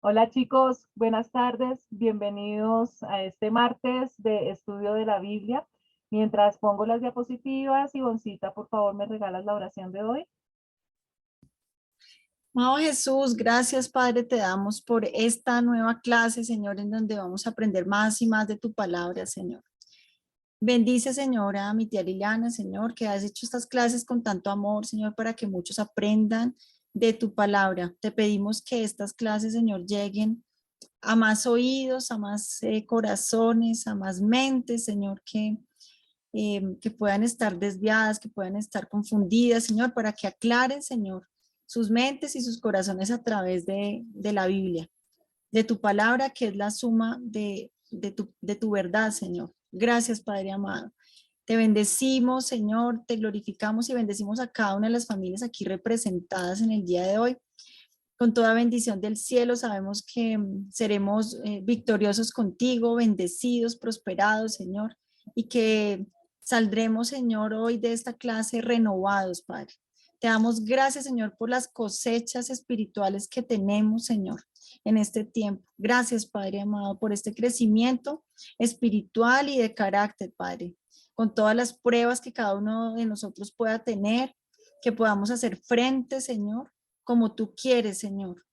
Hola chicos, buenas tardes, bienvenidos a este martes de estudio de la Biblia. Mientras pongo las diapositivas, Ivoncita, por favor, ¿me regalas la oración de hoy? Amado Jesús, gracias Padre, te damos por esta nueva clase, Señor, en donde vamos a aprender más y más de tu palabra, Señor. Bendice, Señor, a mi tía Liliana, Señor, que has hecho estas clases con tanto amor, Señor, para que muchos aprendan de tu palabra. Te pedimos que estas clases, Señor, lleguen a más oídos, a más corazones, a más mentes, Señor, que puedan estar desviadas, que puedan estar confundidas, Señor, para que aclaren, Señor, sus mentes y sus corazones a través de la Biblia, de tu palabra, que es la suma de tu verdad, Señor. Gracias, Padre amado. Te bendecimos, Señor, te glorificamos y bendecimos a cada una de las familias aquí representadas en el día de hoy. Con toda bendición del cielo, sabemos que seremos victoriosos contigo, bendecidos, prosperados, Señor, y que saldremos, Señor, hoy de esta clase renovados, Padre. Te damos gracias, Señor, por las cosechas espirituales que tenemos, Señor, en este tiempo. Gracias, Padre amado, por este crecimiento espiritual y de carácter, Padre, con todas las pruebas que cada uno de nosotros pueda tener, que podamos hacer frente, Señor, como tú quieres, Señor,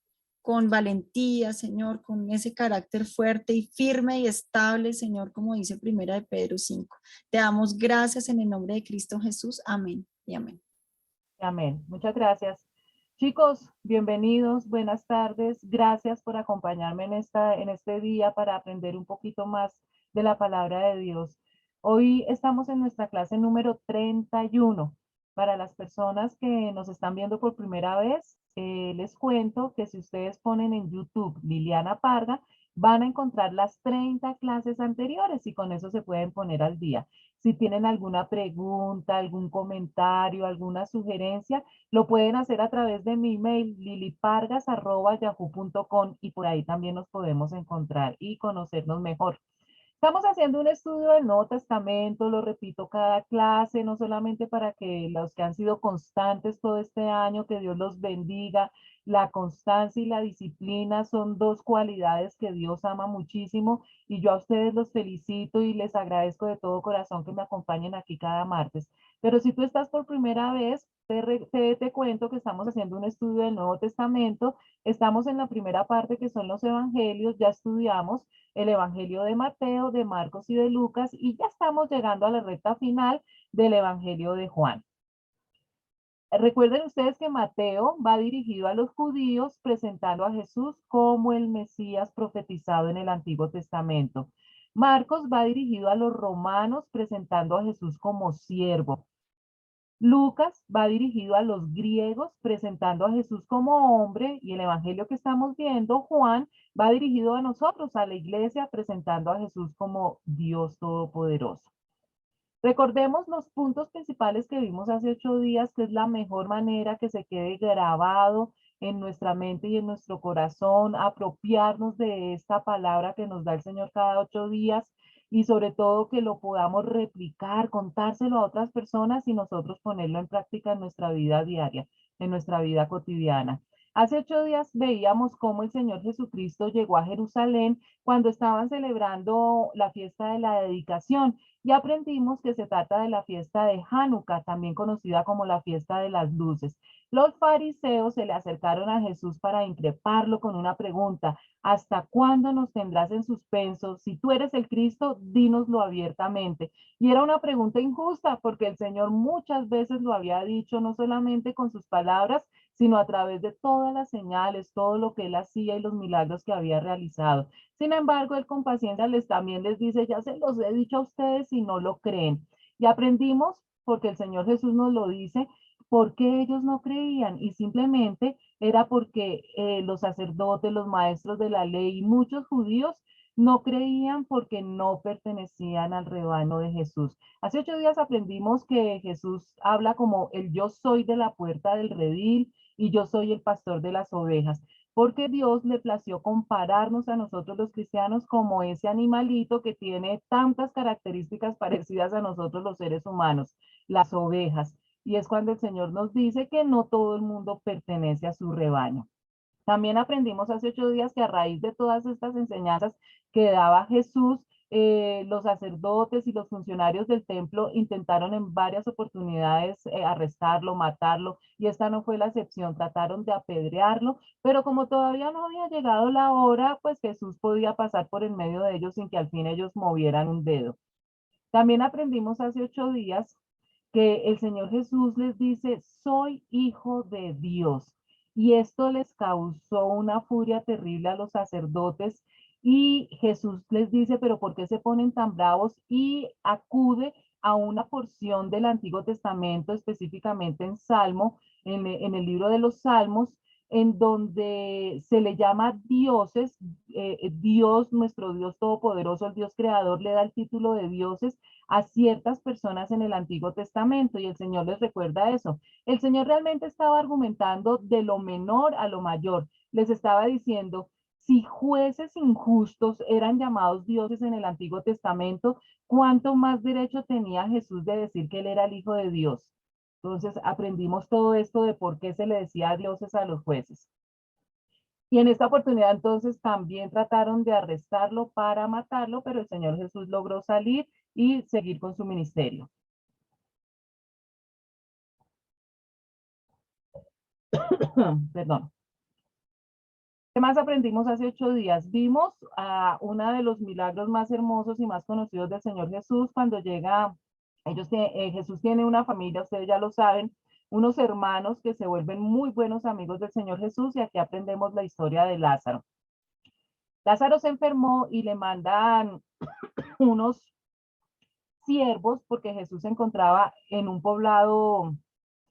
con valentía, Señor, con ese carácter fuerte y firme y estable, Señor, como dice Primera de Pedro 5. Te damos gracias en el nombre de Cristo Jesús. Amén y amén. Amén. Muchas gracias. Chicos, bienvenidos, buenas tardes. Gracias por acompañarme en este día para aprender un poquito más de la palabra de Dios. Hoy estamos en nuestra clase número 31. Para las personas que nos están viendo por primera vez, les cuento que si ustedes ponen en YouTube Liliana Parga, van a encontrar las 30 clases anteriores y con eso se pueden poner al día. Si tienen alguna pregunta, algún comentario, alguna sugerencia, lo pueden hacer a través de mi email lilipargas@yahoo.com y por ahí también nos podemos encontrar y conocernos mejor. Estamos haciendo un estudio del Nuevo Testamento, lo repito cada clase, no solamente para que los que han sido constantes todo este año, que Dios los bendiga. La constancia y la disciplina son dos cualidades que Dios ama muchísimo y yo a ustedes los felicito y les agradezco de todo corazón que me acompañen aquí cada martes. Pero si tú estás por primera vez, te cuento que estamos haciendo un estudio del Nuevo Testamento. Estamos en la primera parte que son los evangelios, ya estudiamos el Evangelio de Mateo, de Marcos y de Lucas, y ya estamos llegando a la recta final del Evangelio de Juan. Recuerden ustedes que Mateo va dirigido a los judíos presentando a Jesús como el Mesías profetizado en el Antiguo Testamento. Marcos va dirigido a los romanos presentando a Jesús como siervo. Lucas va dirigido a los griegos presentando a Jesús como hombre y el evangelio que estamos viendo, Juan, va dirigido a nosotros, a la iglesia, presentando a Jesús como Dios Todopoderoso. Recordemos los puntos principales que vimos hace 8 días, que es la mejor manera que se quede grabado en nuestra mente y en nuestro corazón, apropiarnos de esta palabra que nos da el Señor cada 8 días y sobre todo que lo podamos replicar, contárselo a otras personas y nosotros ponerlo en práctica en nuestra vida diaria, en nuestra vida cotidiana. Hace 8 días veíamos cómo el Señor Jesucristo llegó a Jerusalén cuando estaban celebrando la fiesta de la dedicación y aprendimos que se trata de la fiesta de Hanukkah, también conocida como la fiesta de las luces. Los fariseos se le acercaron a Jesús para increparlo con una pregunta: ¿hasta cuándo nos tendrás en suspenso? Si tú eres el Cristo, dínoslo abiertamente. Y era una pregunta injusta porque el Señor muchas veces lo había dicho, no solamente con sus palabras, sino a través de todas las señales, todo lo que él hacía y los milagros que había realizado. Sin embargo, él con paciencia también les dice: ya se los he dicho a ustedes y no lo creen. Y aprendimos, porque el Señor Jesús nos lo dice, por qué ellos no creían. Y simplemente era porque los sacerdotes, los maestros de la ley y muchos judíos no creían porque no pertenecían al rebaño de Jesús. Hace 8 días aprendimos que Jesús habla como el yo soy de la puerta del redil y yo soy el pastor de las ovejas, porque Dios le plació compararnos a nosotros los cristianos como ese animalito que tiene tantas características parecidas a nosotros los seres humanos, las ovejas. Y es cuando el Señor nos dice que no todo el mundo pertenece a su rebaño. También aprendimos hace 8 días que a raíz de todas estas enseñanzas que daba Jesús, los sacerdotes y los funcionarios del templo intentaron en varias oportunidades arrestarlo, matarlo, y esta no fue la excepción, trataron de apedrearlo, pero como todavía no había llegado la hora, pues Jesús podía pasar por en medio de ellos sin que al fin ellos movieran un dedo. También aprendimos hace 8 días que el Señor Jesús les dice, soy hijo de Dios. Y esto les causó una furia terrible a los sacerdotes. Y Jesús les dice, pero ¿por qué se ponen tan bravos? Y acude a una porción del Antiguo Testamento, específicamente en Salmo, en el libro de los Salmos, en donde se le llama dioses, Dios, nuestro Dios todopoderoso, el Dios creador, le da el título de dioses a ciertas personas en el Antiguo Testamento y el Señor les recuerda eso. El Señor realmente estaba argumentando de lo menor a lo mayor. Les estaba diciendo, si jueces injustos eran llamados dioses en el Antiguo Testamento, ¿cuánto más derecho tenía Jesús de decir que él era el Hijo de Dios? Entonces aprendimos todo esto de por qué se le decía dioses a los jueces. Y en esta oportunidad entonces también trataron de arrestarlo para matarlo, pero el Señor Jesús logró salir y seguir con su ministerio. Perdón. ¿Qué más aprendimos hace 8 días? Vimos a uno de los milagros más hermosos y más conocidos del Señor Jesús cuando llega, Jesús tiene una familia, ustedes ya lo saben, unos hermanos que se vuelven muy buenos amigos del Señor Jesús y aquí aprendemos la historia de Lázaro. Lázaro se enfermó y le mandan unos siervos porque Jesús se encontraba en un poblado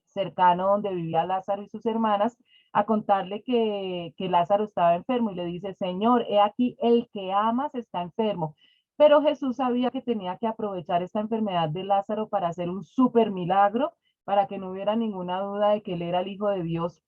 cercano donde vivía Lázaro y sus hermanas, a contarle que Lázaro estaba enfermo y le dice, Señor, he aquí el que amas está enfermo. Pero Jesús sabía que tenía que aprovechar esta enfermedad de Lázaro para hacer un súper milagro, para que no hubiera ninguna duda de que él era el Hijo de Dios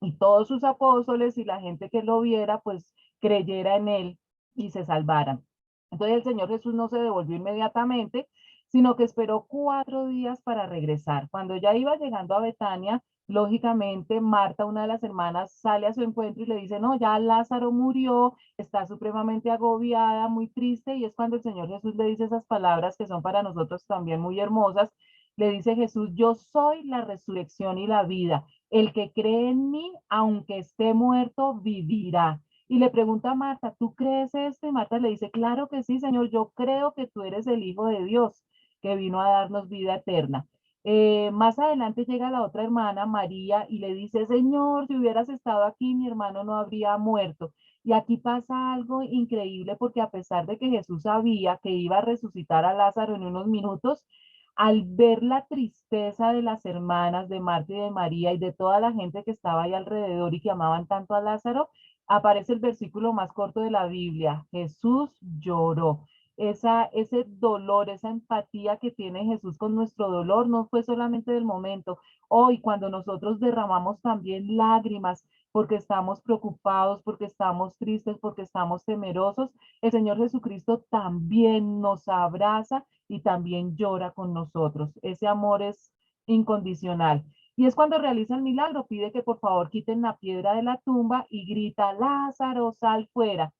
y todos sus apóstoles y la gente que lo viera, pues creyera en él y se salvaran. Entonces el Señor Jesús no se devolvió inmediatamente, sino que esperó 4 días para regresar. Cuando ya iba llegando a Betania, lógicamente Marta, una de las hermanas, sale a su encuentro y le dice, no, ya Lázaro murió, está supremamente agobiada, muy triste, y es cuando el Señor Jesús le dice esas palabras que son para nosotros también muy hermosas. Le dice Jesús, yo soy la resurrección y la vida. El que cree en mí, aunque esté muerto, vivirá. Y le pregunta a Marta, ¿tú crees esto? Y Marta le dice, claro que sí, Señor, yo creo que tú eres el Hijo de Dios, que vino a darnos vida eterna. Más adelante llega la otra hermana, María, y le dice, Señor, si hubieras estado aquí, mi hermano no habría muerto. Y aquí pasa algo increíble porque a pesar de que Jesús sabía que iba a resucitar a Lázaro en unos minutos, al ver la tristeza de las hermanas de Marta y de María y de toda la gente que estaba ahí alrededor y que amaban tanto a Lázaro, aparece el versículo más corto de la Biblia. Jesús lloró. Ese dolor, esa empatía que tiene Jesús con nuestro dolor no fue solamente del momento. Hoy, cuando nosotros derramamos también lágrimas porque estamos preocupados, porque estamos tristes, porque estamos temerosos, el Señor Jesucristo también nos abraza y también llora con nosotros. Ese amor es incondicional. Y es cuando realiza el milagro, pide que por favor quiten la piedra de la tumba y grita, Lázaro, sal fuera.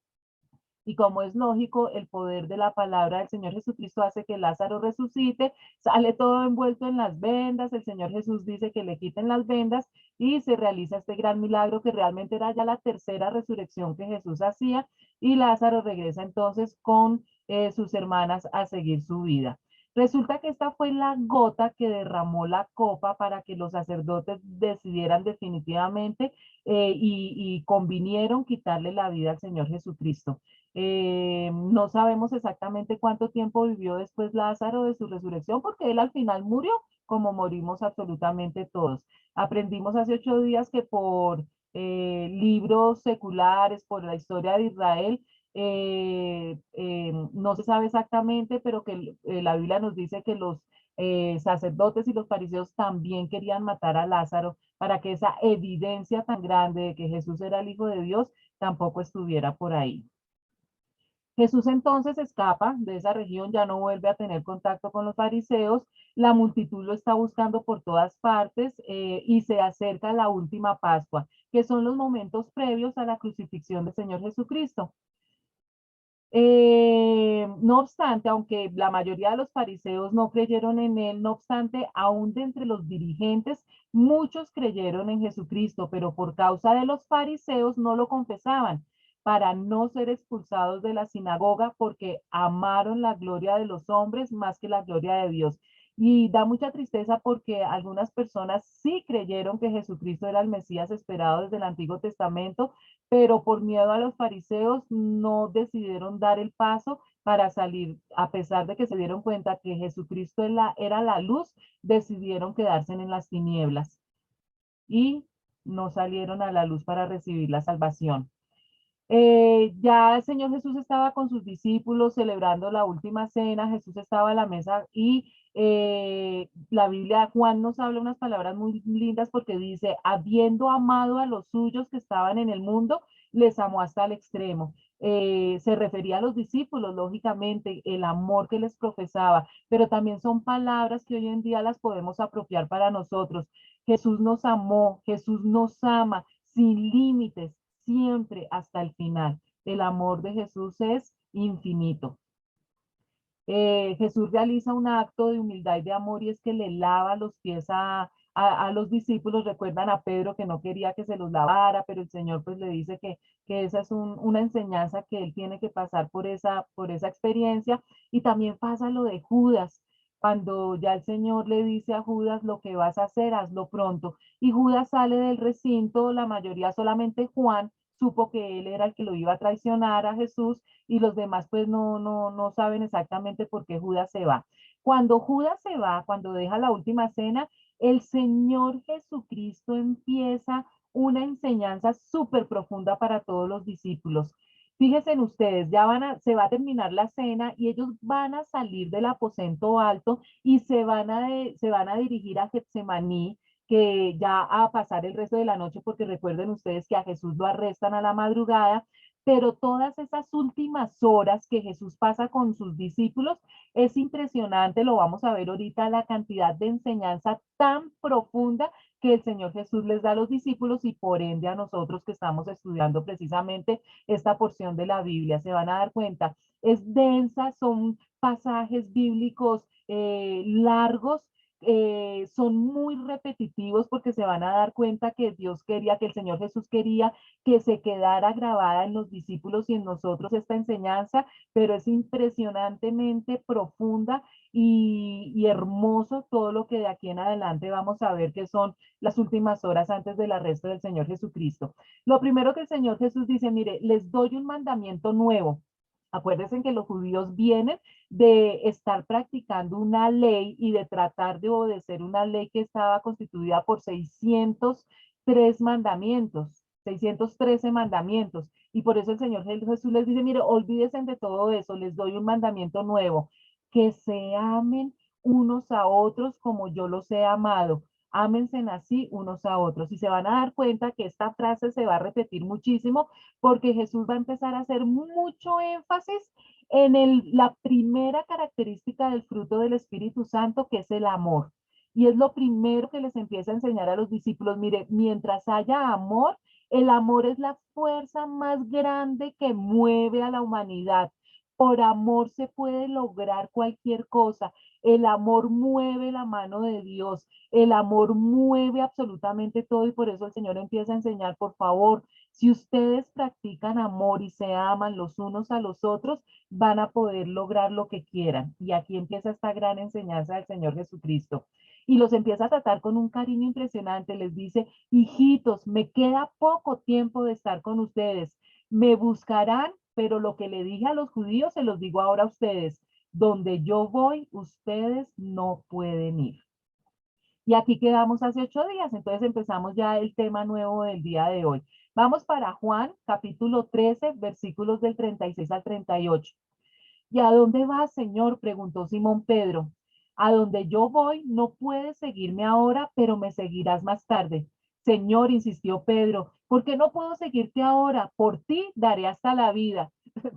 Y como es lógico, el poder de la palabra del Señor Jesucristo hace que Lázaro resucite, sale todo envuelto en las vendas, el Señor Jesús dice que le quiten las vendas y se realiza este gran milagro que realmente era ya la tercera resurrección que Jesús hacía y Lázaro regresa entonces con sus hermanas a seguir su vida. Resulta que esta fue la gota que derramó la copa para que los sacerdotes decidieran definitivamente y convinieron quitarle la vida al Señor Jesucristo. No sabemos exactamente cuánto tiempo vivió después Lázaro de su resurrección, porque él al final murió, como morimos absolutamente todos. Aprendimos hace 8 días que por libros seculares, por la historia de Israel, no se sabe exactamente, pero que la Biblia nos dice que los sacerdotes y los fariseos también querían matar a Lázaro para que esa evidencia tan grande de que Jesús era el Hijo de Dios tampoco estuviera por ahí. Jesús entonces escapa de esa región, ya no vuelve a tener contacto con los fariseos, la multitud lo está buscando por todas partes y se acerca la última Pascua, que son los momentos previos a la crucifixión del Señor Jesucristo. No obstante, aunque la mayoría de los fariseos no creyeron en él, no obstante, aún de entre los dirigentes, muchos creyeron en Jesucristo, pero por causa de los fariseos no lo confesaban para no ser expulsados de la sinagoga porque amaron la gloria de los hombres más que la gloria de Dios. Y da mucha tristeza porque algunas personas sí creyeron que Jesucristo era el Mesías esperado desde el Antiguo Testamento, pero por miedo a los fariseos no decidieron dar el paso para salir, a pesar de que se dieron cuenta que Jesucristo era la luz, decidieron quedarse en las tinieblas y no salieron a la luz para recibir la salvación. Ya el Señor Jesús estaba con sus discípulos celebrando la última cena, Jesús estaba a la mesa y la Biblia, Juan nos habla unas palabras muy lindas porque dice, habiendo amado a los suyos que estaban en el mundo, les amó hasta el extremo. Se refería a los discípulos, lógicamente, el amor que les profesaba, pero también son palabras que hoy en día las podemos apropiar para nosotros. Jesús nos amó, Jesús nos ama sin límites siempre hasta el final. El amor de Jesús es infinito. Jesús realiza un acto de humildad y de amor y es que le lava los pies a los discípulos. Recuerdan a Pedro que no quería que se los lavara, pero el Señor pues le dice que esa es una enseñanza que él tiene que pasar por esa experiencia. Y también pasa lo de Judas, cuando ya el Señor le dice a Judas lo que vas a hacer, hazlo pronto. Y Judas sale del recinto, la mayoría, solamente Juan supo que él era el que lo iba a traicionar a Jesús y los demás pues no saben exactamente por qué Judas se va. Cuando Judas se va, cuando deja la última cena, el Señor Jesucristo empieza una enseñanza súper profunda para todos los discípulos. Fíjense en ustedes, se va a terminar la cena y ellos van a salir del aposento alto y se van a dirigir a Getsemaní, que ya a pasar el resto de la noche, porque recuerden ustedes que a Jesús lo arrestan a la madrugada, pero todas esas últimas horas que Jesús pasa con sus discípulos es impresionante, lo vamos a ver ahorita, la cantidad de enseñanza tan profunda que el Señor Jesús les da a los discípulos y por ende a nosotros que estamos estudiando precisamente esta porción de la Biblia. Se van a dar cuenta, es densa, son pasajes bíblicos largos, son muy repetitivos porque se van a dar cuenta que Dios quería, que el Señor Jesús quería que se quedara grabada en los discípulos y en nosotros esta enseñanza, pero es impresionantemente profunda y hermoso todo lo que de aquí en adelante vamos a ver que son las últimas horas antes del arresto del Señor Jesucristo. Lo primero que el Señor Jesús dice, mire, les doy un mandamiento nuevo. Acuérdense que los judíos vienen de estar practicando una ley y de tratar de obedecer una ley que estaba constituida por 603 mandamientos, 613 mandamientos. Y por eso el Señor Jesús les dice, mire, olvídense de todo eso, les doy un mandamiento nuevo, que se amen unos a otros como yo los he amado. Ámense así unos a otros. Y se van a dar cuenta que esta frase se va a repetir muchísimo porque Jesús va a empezar a hacer mucho énfasis en la primera característica del fruto del Espíritu Santo, que es el amor. Y es lo primero que les empieza a enseñar a los discípulos. Mire, mientras haya amor, el amor es la fuerza más grande que mueve a la humanidad. Por amor se puede lograr cualquier cosa. El amor mueve la mano de Dios. El amor mueve absolutamente todo y por eso el Señor empieza a enseñar, por favor, si ustedes practican amor y se aman los unos a los otros, van a poder lograr lo que quieran. Y aquí empieza esta gran enseñanza del Señor Jesucristo. Y los empieza a tratar con un cariño impresionante. Les dice, hijitos, me queda poco tiempo de estar con ustedes. Me buscarán, pero lo que le dije a los judíos se los digo ahora a ustedes. Donde yo voy, ustedes no pueden ir. Y aquí quedamos hace 8 días, entonces empezamos ya el tema nuevo del día de hoy. Vamos para Juan, capítulo 13, versículos del 36 al 38. ¿Y a dónde vas, Señor? Preguntó Simón Pedro. A donde yo voy, no puedes seguirme ahora, pero me seguirás más tarde. Señor, insistió Pedro, ¿por qué no puedo seguirte ahora? Por ti daré hasta la vida.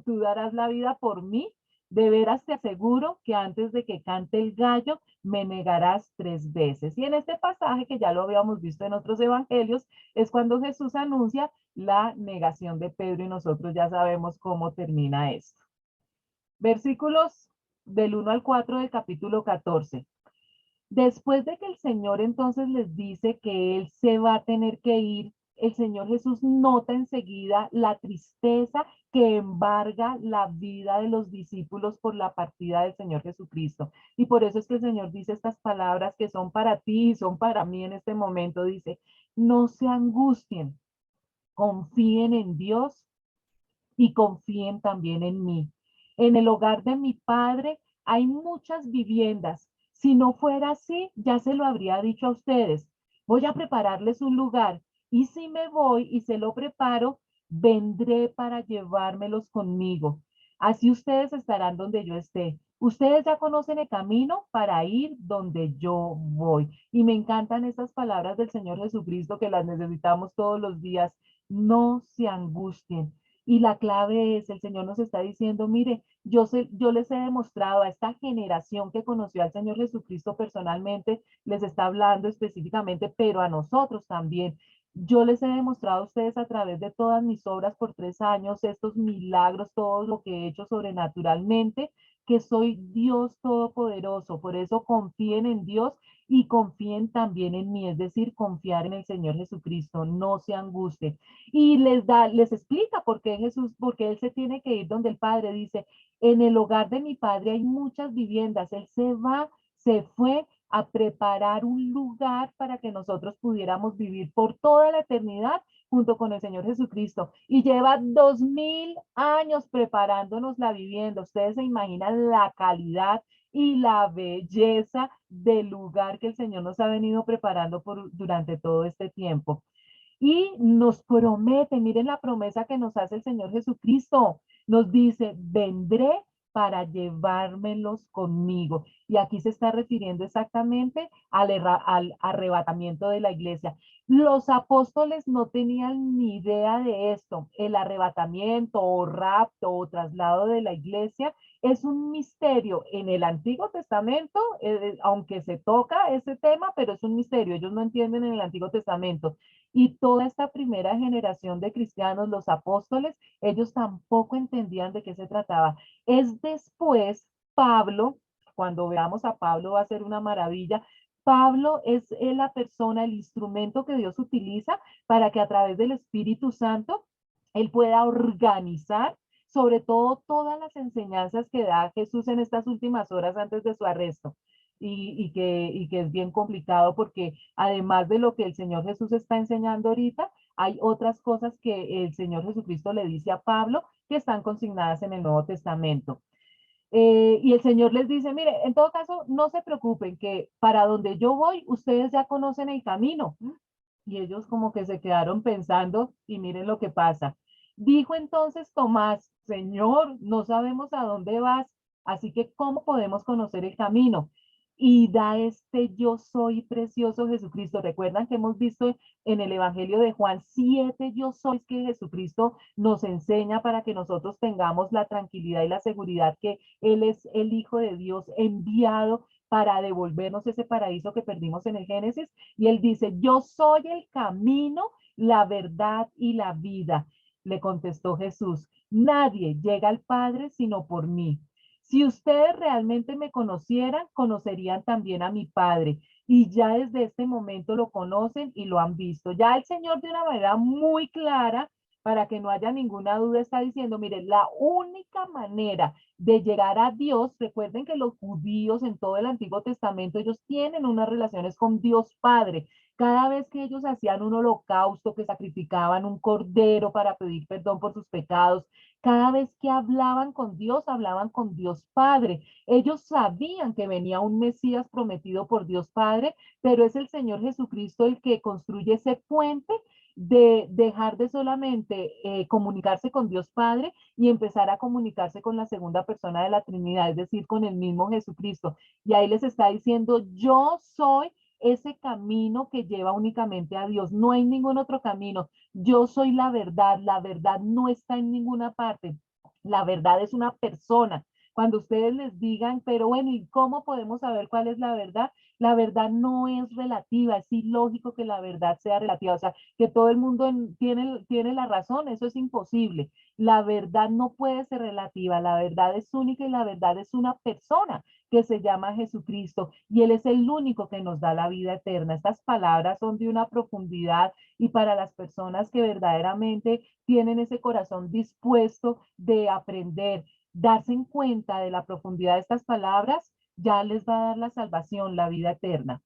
tú darás la vida por mí. De veras te aseguro que antes de que cante el gallo, me negarás 3 veces. Y en este pasaje, que ya lo habíamos visto en otros evangelios, es cuando Jesús anuncia la negación de Pedro y nosotros ya sabemos cómo termina esto. Versículos del 1 al 4 del capítulo 14. Después de que el Señor entonces les dice que Él se va a tener que ir, el Señor Jesús nota enseguida la tristeza que embarga la vida de los discípulos por la partida del Señor Jesucristo. Y por eso es que el Señor dice estas palabras que son para ti y son para mí en este momento. Dice, no se angustien, confíen en Dios y confíen también en mí. En el hogar de mi padre hay muchas viviendas. Si no fuera así, ya se lo habría dicho a ustedes. Voy a prepararles un lugar y si me voy y se lo preparo, vendré para llevármelos conmigo. Así ustedes estarán donde yo esté. Ustedes ya conocen el camino para ir donde yo voy. Y me encantan estas palabras del Señor Jesucristo que las necesitamos todos los días. No se angustien. Y la clave es, el Señor nos está diciendo, mire, yo les he demostrado a esta generación que conoció al Señor Jesucristo personalmente, les está hablando específicamente, pero a nosotros también. Yo les he demostrado a ustedes a través de todas mis obras por 3 años, estos milagros, todo lo que he hecho sobrenaturalmente, que soy Dios Todopoderoso. Por eso confíen en Dios y confíen también en mí, es decir, confiar en el Señor Jesucristo, no se angustien. Y les explica por qué Jesús, porque él se tiene que ir donde el Padre dice, en el hogar de mi Padre hay muchas viviendas, él se fue a preparar un lugar para que nosotros pudiéramos vivir por toda la eternidad junto con el Señor Jesucristo. Y lleva 2000 años preparándonos la vivienda. Ustedes se imaginan la calidad y la belleza del lugar que el Señor nos ha venido preparando durante todo este tiempo. Y nos promete, miren la promesa que nos hace el Señor Jesucristo, nos dice, vendré para llevármelos conmigo. Y aquí se está refiriendo exactamente al arrebatamiento de la iglesia. Los apóstoles no tenían ni idea de esto. El arrebatamiento o rapto o traslado de la iglesia es un misterio en el Antiguo Testamento, aunque se toca ese tema, pero es un misterio. Ellos no entienden en el Antiguo Testamento. Y toda esta primera generación de cristianos, los apóstoles, ellos tampoco entendían de qué se trataba. Es después Pablo, cuando veamos a Pablo va a ser una maravilla. Pablo es la persona, el instrumento que Dios utiliza para que a través del Espíritu Santo él pueda organizar sobre todo todas las enseñanzas que da Jesús en estas últimas horas antes de su arresto. Y que es bien complicado porque además de lo que el Señor Jesús está enseñando ahorita, hay otras cosas que el Señor Jesucristo le dice a Pablo que están consignadas en el Nuevo Testamento. Y el Señor les dice, mire, en todo caso, no se preocupen, que para donde yo voy, ustedes ya conocen el camino. Y ellos como que se quedaron pensando y miren lo que pasa. Dijo entonces Tomás, Señor, no sabemos a dónde vas, así que ¿cómo podemos conocer el camino? Y da este yo soy precioso Jesucristo. Recuerdan que hemos visto en el Evangelio de Juan 7 yo soy que Jesucristo nos enseña para que nosotros tengamos la tranquilidad y la seguridad que Él es el Hijo de Dios enviado para devolvernos ese paraíso que perdimos en el Génesis. Y Él dice, yo soy el camino, la verdad y la vida. Le contestó Jesús, nadie llega al Padre sino por mí. Si ustedes realmente me conocieran, conocerían también a mi Padre. Y ya desde este momento lo conocen y lo han visto. Ya el Señor de una manera muy clara, para que no haya ninguna duda, está diciendo, mire, la única manera de llegar a Dios, recuerden que los judíos en todo el Antiguo Testamento, ellos tienen unas relaciones con Dios Padre. Cada vez que ellos hacían un holocausto, que sacrificaban un cordero para pedir perdón por sus pecados, cada vez que hablaban con Dios Padre. Ellos sabían que venía un Mesías prometido por Dios Padre, pero es el Señor Jesucristo el que construye ese puente de dejar de solamente comunicarse con Dios Padre y empezar a comunicarse con la segunda persona de la Trinidad, es decir, con el mismo Jesucristo. Y ahí les está diciendo, yo soy ese camino que lleva únicamente a Dios. No hay ningún otro camino. Yo soy la verdad no está en ninguna parte. La verdad es una persona. Cuando ustedes les digan, pero bueno, ¿y cómo podemos saber cuál es la verdad? La verdad no es relativa, es ilógico que la verdad sea relativa, o sea, que todo el mundo tiene la razón, eso es imposible. La verdad no puede ser relativa, la verdad es única y la verdad es una persona que se llama Jesucristo y Él es el único que nos da la vida eterna. Estas palabras son de una profundidad y para las personas que verdaderamente tienen ese corazón dispuesto de aprender, darse en cuenta de la profundidad de estas palabras, ya les va a dar la salvación, la vida eterna.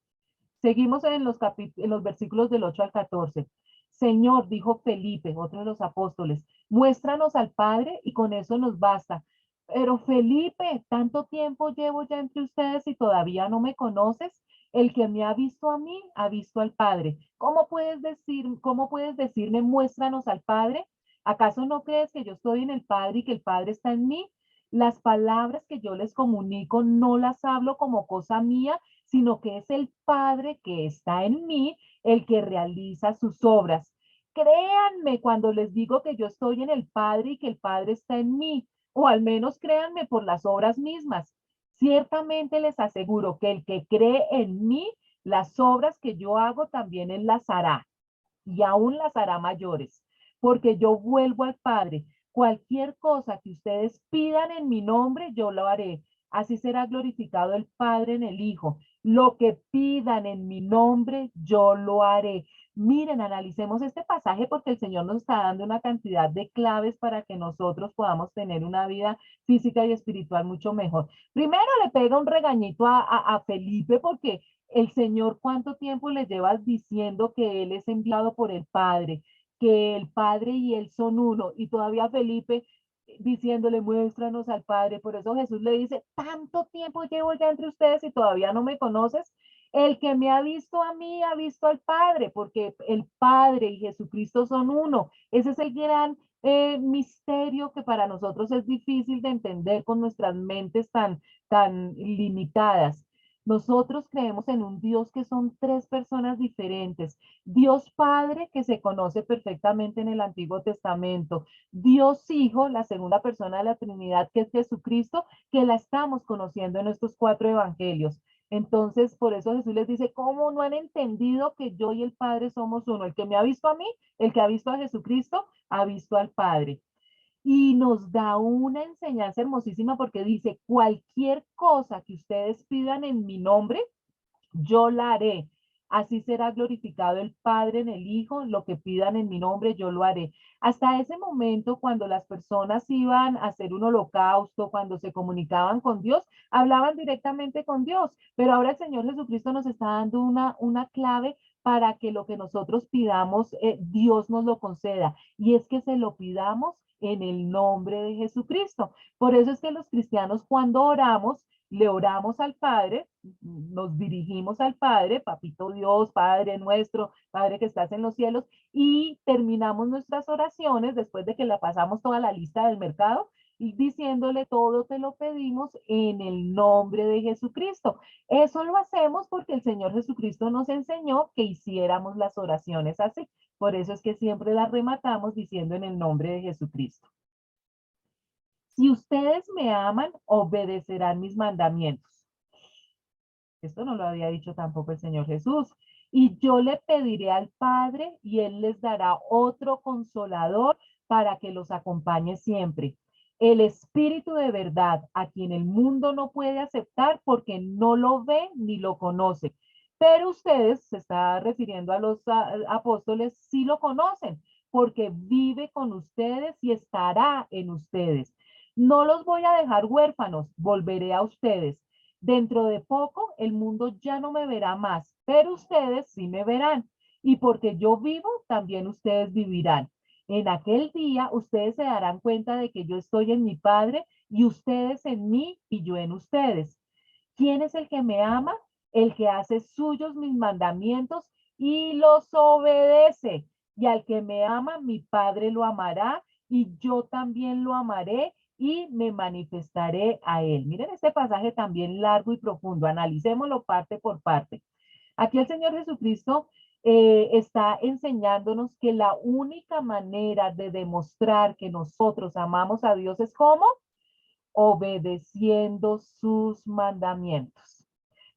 Seguimos en los versículos del 8 al 14. Señor, dijo Felipe, otro de los apóstoles, muéstranos al Padre y con eso nos basta. Pero Felipe, tanto tiempo llevo ya entre ustedes y todavía no me conoces. El que me ha visto a mí, ha visto al Padre. Cómo puedes decirme, muéstranos al Padre? ¿Acaso no crees que yo estoy en el Padre y que el Padre está en mí? Las palabras que yo les comunico no las hablo como cosa mía, sino que es el Padre que está en mí el que realiza sus obras. Créanme cuando les digo que yo estoy en el Padre y que el Padre está en mí, o al menos créanme por las obras mismas. Ciertamente les aseguro que el que cree en mí, las obras que yo hago también él las hará, y aún las hará mayores, porque yo vuelvo al Padre. Cualquier cosa que ustedes pidan en mi nombre, yo lo haré. Así será glorificado el Padre en el Hijo. Lo que pidan en mi nombre, yo lo haré. Miren, analicemos este pasaje porque el Señor nos está dando una cantidad de claves para que nosotros podamos tener una vida física y espiritual mucho mejor. Primero le pega un regañito a Felipe porque el Señor, ¿cuánto tiempo le llevas diciendo que Él es enviado por el Padre, que el Padre y Él son uno? Y todavía Felipe diciéndole, muéstranos al Padre. Por eso Jesús le dice, tanto tiempo llevo ya entre ustedes y todavía no me conoces. El que me ha visto a mí, ha visto al Padre, porque el Padre y Jesucristo son uno. Ese es el gran misterio que para nosotros es difícil de entender con nuestras mentes tan limitadas. Nosotros creemos en un Dios que son tres personas diferentes. Dios Padre, que se conoce perfectamente en el Antiguo Testamento. Dios Hijo, la segunda persona de la Trinidad, que es Jesucristo, que la estamos conociendo en estos cuatro evangelios. Entonces, por eso Jesús les dice, ¿cómo no han entendido que yo y el Padre somos uno? El que me ha visto a mí, el que ha visto a Jesucristo, ha visto al Padre. Y nos da una enseñanza hermosísima porque dice, cualquier cosa que ustedes pidan en mi nombre, yo la haré. Así será glorificado el Padre en el Hijo, lo que pidan en mi nombre, yo lo haré. Hasta ese momento, cuando las personas iban a hacer un holocausto, cuando se comunicaban con Dios, hablaban directamente con Dios. Pero ahora el Señor Jesucristo nos está dando una clave para que lo que nosotros pidamos, Dios nos lo conceda. Y es que se lo pidamos en el nombre de Jesucristo. Por eso es que los cristianos cuando oramos, le oramos al Padre, nos dirigimos al Padre, Papito Dios, Padre nuestro, Padre que estás en los cielos, y terminamos nuestras oraciones después de que la pasamos toda la lista del mercado, y diciéndole todo te lo pedimos en el nombre de Jesucristo. Eso lo hacemos porque el Señor Jesucristo nos enseñó que hiciéramos las oraciones así. Por eso es que siempre las rematamos diciendo en el nombre de Jesucristo. Si ustedes me aman, obedecerán mis mandamientos. Esto no lo había dicho tampoco el Señor Jesús. Y yo le pediré al Padre y Él les dará otro consolador para que los acompañe siempre. El Espíritu de verdad, a quien el mundo no puede aceptar porque no lo ve ni lo conoce. Pero ustedes, se está refiriendo a los apóstoles, sí lo conocen porque vive con ustedes y estará en ustedes. No los voy a dejar huérfanos, volveré a ustedes. Dentro de poco el mundo ya no me verá más, pero ustedes sí me verán. Y porque yo vivo, también ustedes vivirán. En aquel día ustedes se darán cuenta de que yo estoy en mi Padre y ustedes en mí y yo en ustedes. ¿Quién es el que me ama? El que hace suyos mis mandamientos y los obedece. Y al que me ama, mi Padre lo amará y yo también lo amaré y me manifestaré a él. Miren este pasaje también largo y profundo. Analicémoslo parte por parte. Aquí el Señor Jesucristo está enseñándonos que la única manera de demostrar que nosotros amamos a Dios es ¿cómo? Obedeciendo sus mandamientos.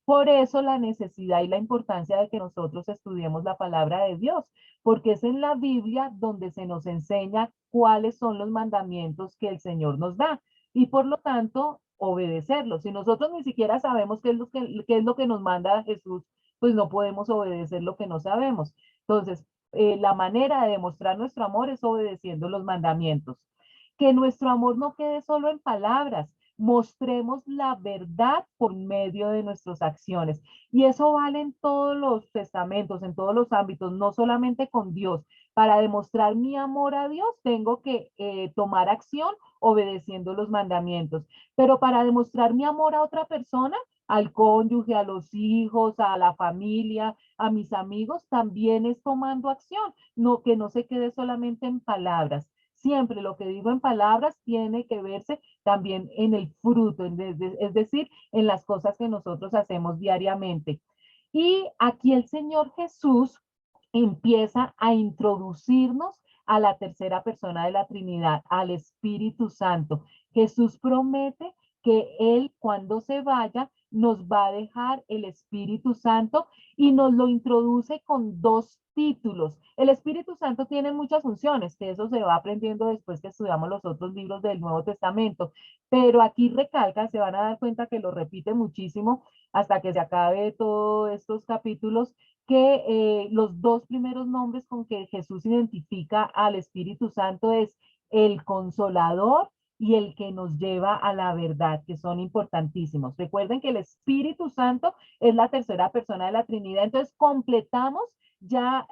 Por eso la necesidad y la importancia de que nosotros estudiemos la palabra de Dios, porque es en la Biblia donde se nos enseña cuáles son los mandamientos que el Señor nos da y por lo tanto obedecerlos. Si nosotros ni siquiera sabemos qué es lo que nos manda Jesús, pues no podemos obedecer lo que no sabemos. Entonces, la manera de demostrar nuestro amor es obedeciendo los mandamientos. Que nuestro amor no quede solo en palabras, mostremos la verdad por medio de nuestras acciones. Y eso vale en todos los testamentos, en todos los ámbitos, no solamente con Dios. Para demostrar mi amor a Dios, tengo que tomar acción obedeciendo los mandamientos. Pero para demostrar mi amor a otra persona, al cónyuge, a los hijos, a la familia, a mis amigos, también es tomando acción, no que no se quede solamente en palabras. Siempre lo que digo en palabras tiene que verse también en el fruto, es decir, en las cosas que nosotros hacemos diariamente. Y aquí el Señor Jesús empieza a introducirnos a la tercera persona de la Trinidad, al Espíritu Santo. Jesús promete que Él cuando se vaya nos va a dejar el Espíritu Santo y nos lo introduce con dos títulos. El Espíritu Santo tiene muchas funciones, que eso se va aprendiendo después que estudiamos los otros libros del Nuevo Testamento, pero aquí recalca, se van a dar cuenta que lo repite muchísimo hasta que se acabe todos estos capítulos, que los dos primeros nombres con que Jesús identifica al Espíritu Santo es el Consolador y el que nos lleva a la verdad, que son importantísimos. Recuerden que el Espíritu Santo es la tercera persona de la Trinidad, entonces completamos ya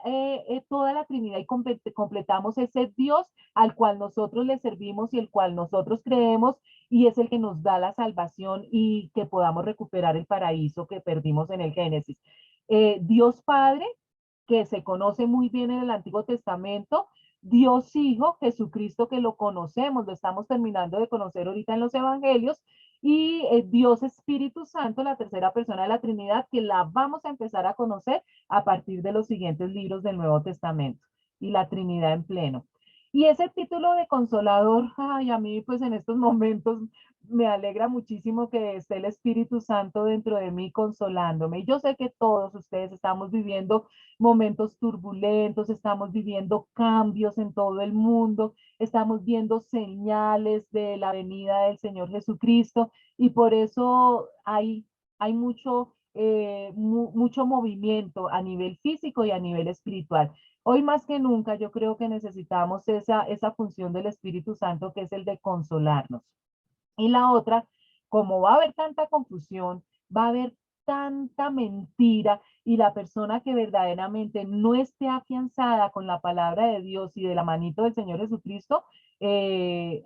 toda la Trinidad y completamos ese Dios al cual nosotros le servimos y el cual nosotros creemos y es el que nos da la salvación y que podamos recuperar el paraíso que perdimos en el Génesis. Dios Padre, que se conoce muy bien en el Antiguo Testamento, Dios Hijo, Jesucristo, que lo conocemos, lo estamos terminando de conocer ahorita en los Evangelios, y Dios Espíritu Santo, la tercera persona de la Trinidad, que la vamos a empezar a conocer a partir de los siguientes libros del Nuevo Testamento, y la Trinidad en pleno. Y ese título de consolador, ay, a mí pues en estos momentos me alegra muchísimo que esté el Espíritu Santo dentro de mí consolándome. Y yo sé que todos ustedes estamos viviendo momentos turbulentos, estamos viviendo cambios en todo el mundo, estamos viendo señales de la venida del Señor Jesucristo y por eso hay mucho movimiento a nivel físico y a nivel espiritual. Hoy más que nunca yo creo que necesitamos esa función del Espíritu Santo que es el de consolarnos. Y la otra, como va a haber tanta confusión, va a haber tanta mentira y la persona que verdaderamente no esté afianzada con la palabra de Dios y de la manito del Señor Jesucristo,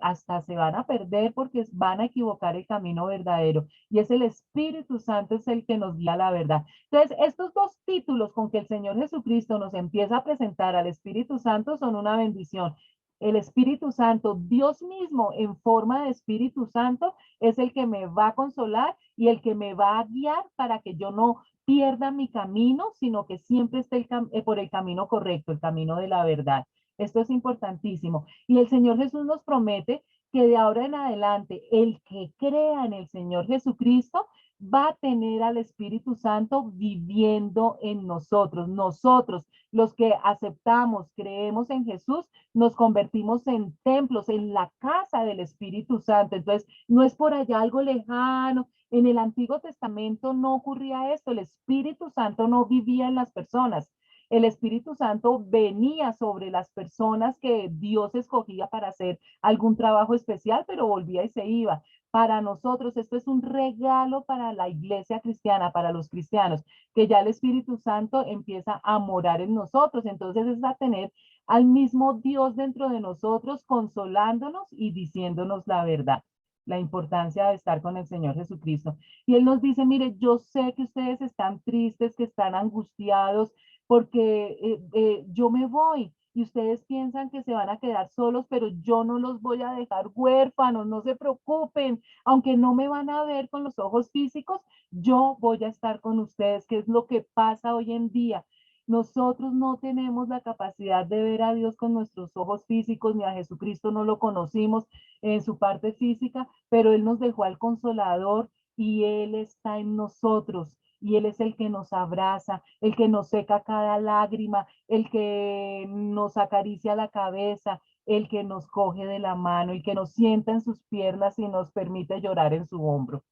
hasta se van a perder porque van a equivocar el camino verdadero. Y es el Espíritu Santo es el que nos guía a la verdad. Entonces, estos dos títulos con que el Señor Jesucristo nos empieza a presentar al Espíritu Santo son una bendición. El Espíritu Santo, Dios mismo en forma de Espíritu Santo, es el que me va a consolar y el que me va a guiar para que yo no pierda mi camino, sino que siempre esté por el camino correcto, el camino de la verdad. Esto es importantísimo. Y el Señor Jesús nos promete que de ahora en adelante, el que crea en el Señor Jesucristo va a tener al Espíritu Santo viviendo en nosotros. Nosotros, los que aceptamos, creemos en Jesús, nos convertimos en templos, en la casa del Espíritu Santo. Entonces, no es por allá algo lejano. En el Antiguo Testamento no ocurría esto. El Espíritu Santo no vivía en las personas. El Espíritu Santo venía sobre las personas que Dios escogía para hacer algún trabajo especial, pero volvía y se iba. Para nosotros, esto es un regalo para la iglesia cristiana, para los cristianos, que ya el Espíritu Santo empieza a morar en nosotros. Entonces es a tener al mismo Dios dentro de nosotros, consolándonos y diciéndonos la verdad, la importancia de estar con el Señor Jesucristo. Y Él nos dice, mire, yo sé que ustedes están tristes, que están angustiados, porque yo me voy y ustedes piensan que se van a quedar solos, pero yo no los voy a dejar huérfanos, no se preocupen, aunque no me van a ver con los ojos físicos, yo voy a estar con ustedes, que es lo que pasa hoy en día. Nosotros no tenemos la capacidad de ver a Dios con nuestros ojos físicos, ni a Jesucristo no lo conocimos en su parte física, pero Él nos dejó al Consolador y Él está en nosotros. Y Él es el que nos abraza, el que nos seca cada lágrima, el que nos acaricia la cabeza, el que nos coge de la mano, el que nos sienta en sus piernas y nos permite llorar en su hombro.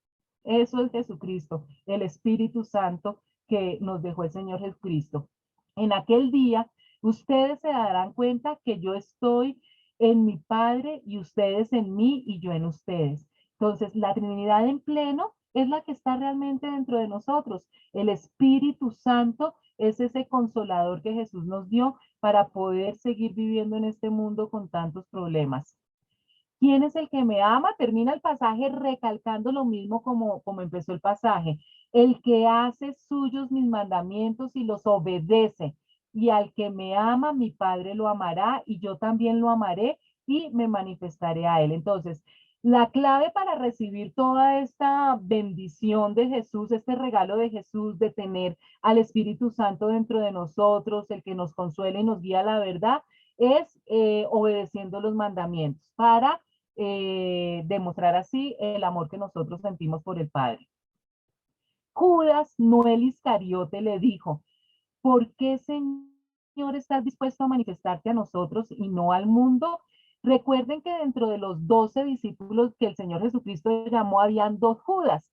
Eso es Jesucristo, el Espíritu Santo que nos dejó el Señor Jesucristo. En aquel día, ustedes se darán cuenta que yo estoy en mi Padre y ustedes en mí y yo en ustedes. Entonces, la Trinidad en pleno es la que está realmente dentro de nosotros. El Espíritu Santo es ese consolador que Jesús nos dio para poder seguir viviendo en este mundo con tantos problemas. ¿Quién es el que me ama? Termina el pasaje recalcando lo mismo como empezó el pasaje. El que hace suyos mis mandamientos y los obedece. Y al que me ama, mi Padre lo amará y yo también lo amaré y me manifestaré a él. Entonces, la clave para recibir toda esta bendición de Jesús, este regalo de Jesús de tener al Espíritu Santo dentro de nosotros, el que nos consuela y nos guía a la verdad, es obedeciendo los mandamientos para demostrar así el amor que nosotros sentimos por el Padre. Judas, no el Iscariote, le dijo, ¿por qué, Señor, estás dispuesto a manifestarte a nosotros y no al mundo? Recuerden que dentro de los 12 discípulos que el Señor Jesucristo llamó, habían dos Judas.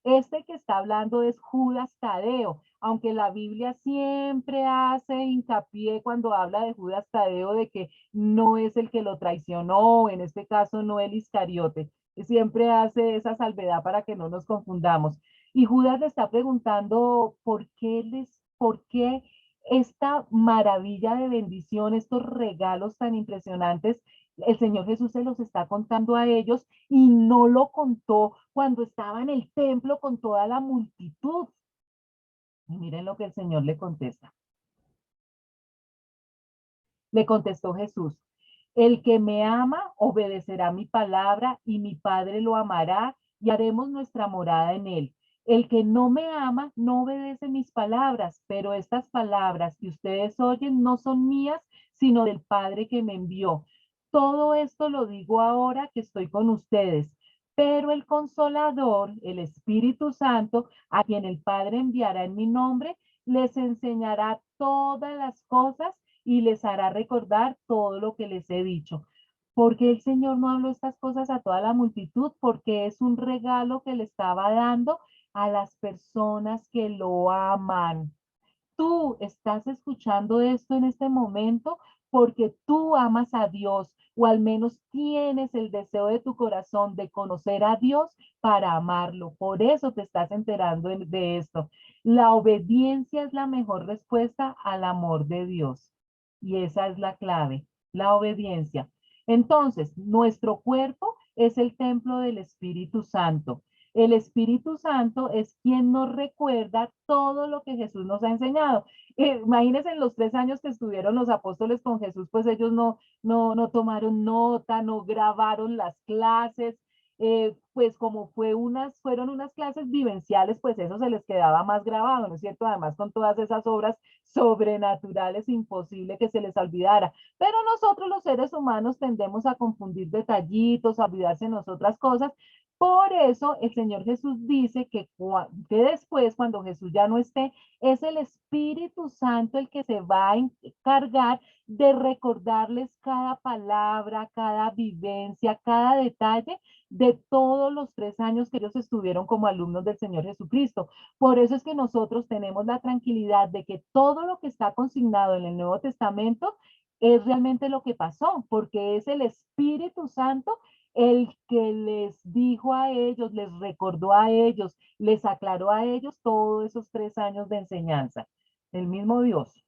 Este que está hablando es Judas Tadeo, aunque la Biblia siempre hace hincapié cuando habla de Judas Tadeo de que no es el que lo traicionó, en este caso no el Iscariote. Siempre hace esa salvedad para que no nos confundamos. Y Judas le está preguntando por qué esta maravilla de bendición, estos regalos tan impresionantes, el Señor Jesús se los está contando a ellos y no lo contó cuando estaba en el templo con toda la multitud. Y miren lo que el Señor le contesta. Le contestó Jesús, el que me ama obedecerá mi palabra y mi Padre lo amará y haremos nuestra morada en él. El que no me ama no obedece mis palabras, pero estas palabras que ustedes oyen no son mías, sino del Padre que me envió. Todo esto lo digo ahora que estoy con ustedes, pero el Consolador, el Espíritu Santo, a quien el Padre enviará en mi nombre, les enseñará todas las cosas y les hará recordar todo lo que les he dicho. Porque el Señor no habló estas cosas a toda la multitud, porque es un regalo que le estaba dando a las personas que lo aman. Tú estás escuchando esto en este momento porque tú amas a Dios o al menos tienes el deseo de tu corazón de conocer a Dios para amarlo. Por eso te estás enterando de esto. La obediencia es la mejor respuesta al amor de Dios. Y esa es la clave, la obediencia. Entonces, nuestro cuerpo es el templo del Espíritu Santo. El Espíritu Santo es quien nos recuerda todo lo que Jesús nos ha enseñado. Imagínense en los 3 años que estuvieron los apóstoles con Jesús, pues ellos no tomaron nota, no grabaron las clases, pues como fueron unas clases vivenciales, pues eso se les quedaba más grabado, ¿no es cierto? Además con todas esas obras sobrenaturales, imposible que se les olvidara. Pero nosotros los seres humanos tendemos a confundir detallitos, a olvidarse en otras cosas. Por eso el Señor Jesús dice que después, cuando Jesús ya no esté, es el Espíritu Santo el que se va a encargar de recordarles cada palabra, cada vivencia, cada detalle de todos los 3 años que ellos estuvieron como alumnos del Señor Jesucristo. Por eso es que nosotros tenemos la tranquilidad de que todo lo que está consignado en el Nuevo Testamento es realmente lo que pasó, porque es el Espíritu Santo el que les dijo a ellos, les recordó a ellos, les aclaró a ellos todos esos 3 años de enseñanza. El mismo Dios.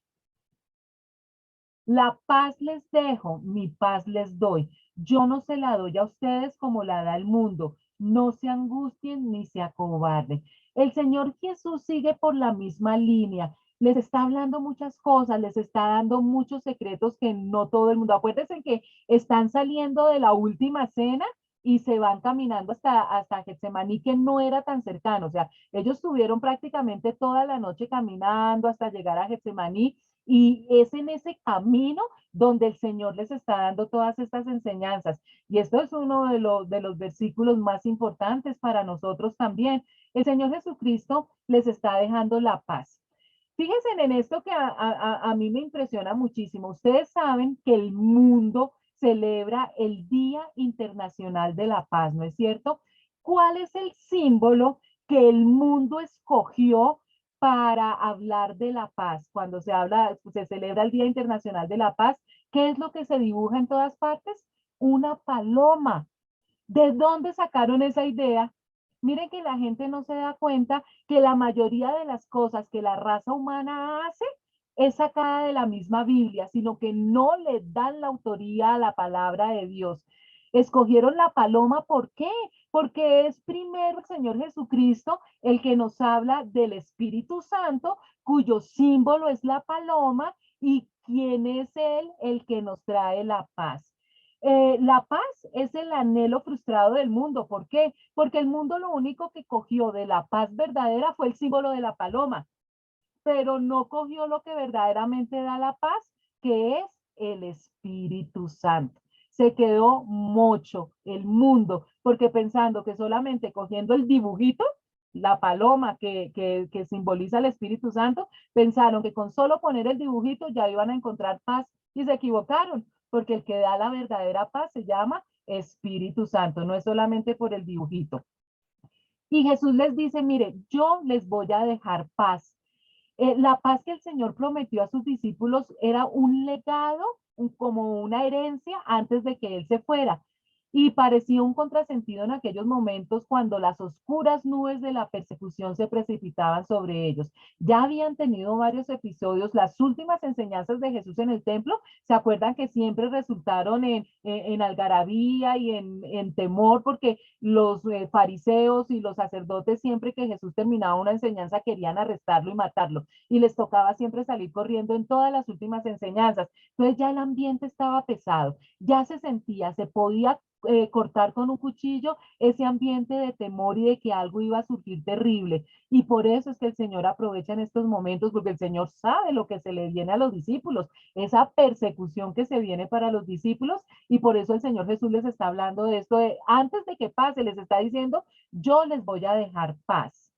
La paz les dejo, mi paz les doy. Yo no se la doy a ustedes como la da el mundo. No se angustien ni se acobarden. El Señor Jesús sigue por la misma línea. Les está hablando muchas cosas, les está dando muchos secretos que no todo el mundo. Acuérdense que están saliendo de la última cena y se van caminando hasta Getsemaní, que no era tan cercano. O sea, ellos estuvieron prácticamente toda la noche caminando hasta llegar a Getsemaní, y es en ese camino donde el Señor les está dando todas estas enseñanzas. Y esto es uno de los versículos más importantes para nosotros también. El Señor Jesucristo les está dejando la paz. Fíjense en esto que a mí me impresiona muchísimo. Ustedes saben que el mundo celebra el Día Internacional de la Paz, ¿no es cierto? ¿Cuál es el símbolo que el mundo escogió para hablar de la paz? Cuando se celebra el Día Internacional de la Paz, ¿qué es lo que se dibuja en todas partes? Una paloma. ¿De dónde sacaron esa idea? Miren que la gente no se da cuenta que la mayoría de las cosas que la raza humana hace es sacada de la misma Biblia, sino que no le dan la autoría a la palabra de Dios. Escogieron la paloma, ¿por qué? Porque es primero el Señor Jesucristo el que nos habla del Espíritu Santo, cuyo símbolo es la paloma, y quién es Él el que nos trae la paz. La paz es el anhelo frustrado del mundo. ¿Por qué? Porque el mundo lo único que cogió de la paz verdadera fue el símbolo de la paloma, pero no cogió lo que verdaderamente da la paz, que es el Espíritu Santo. Se quedó mocho el mundo, porque pensando que solamente cogiendo el dibujito, la paloma que simboliza el Espíritu Santo, pensaron que con solo poner el dibujito ya iban a encontrar paz, y se equivocaron, porque el que da la verdadera paz se llama Espíritu Santo, no es solamente por el dibujito. Y Jesús les dice, mire, yo les voy a dejar paz. La paz que el Señor prometió a sus discípulos era un legado, como una herencia antes de que Él se fuera. Y parecía un contrasentido en aquellos momentos cuando las oscuras nubes de la persecución se precipitaban sobre ellos. Ya habían tenido varios episodios. Las últimas enseñanzas de Jesús en el templo, ¿se acuerdan que siempre resultaron en algarabía y en temor? Porque los fariseos y los sacerdotes, siempre que Jesús terminaba una enseñanza, querían arrestarlo y matarlo, y les tocaba siempre salir corriendo en todas las últimas enseñanzas. Entonces ya el ambiente estaba pesado, ya se sentía, se podía cortar con un cuchillo ese ambiente de temor y de que algo iba a surgir terrible. Y por eso es que el Señor aprovecha en estos momentos, porque el Señor sabe lo que se le viene a los discípulos, esa persecución que se viene para los discípulos, y por eso el Señor Jesús les está hablando de esto, antes de que pase, les está diciendo, yo les voy a dejar paz.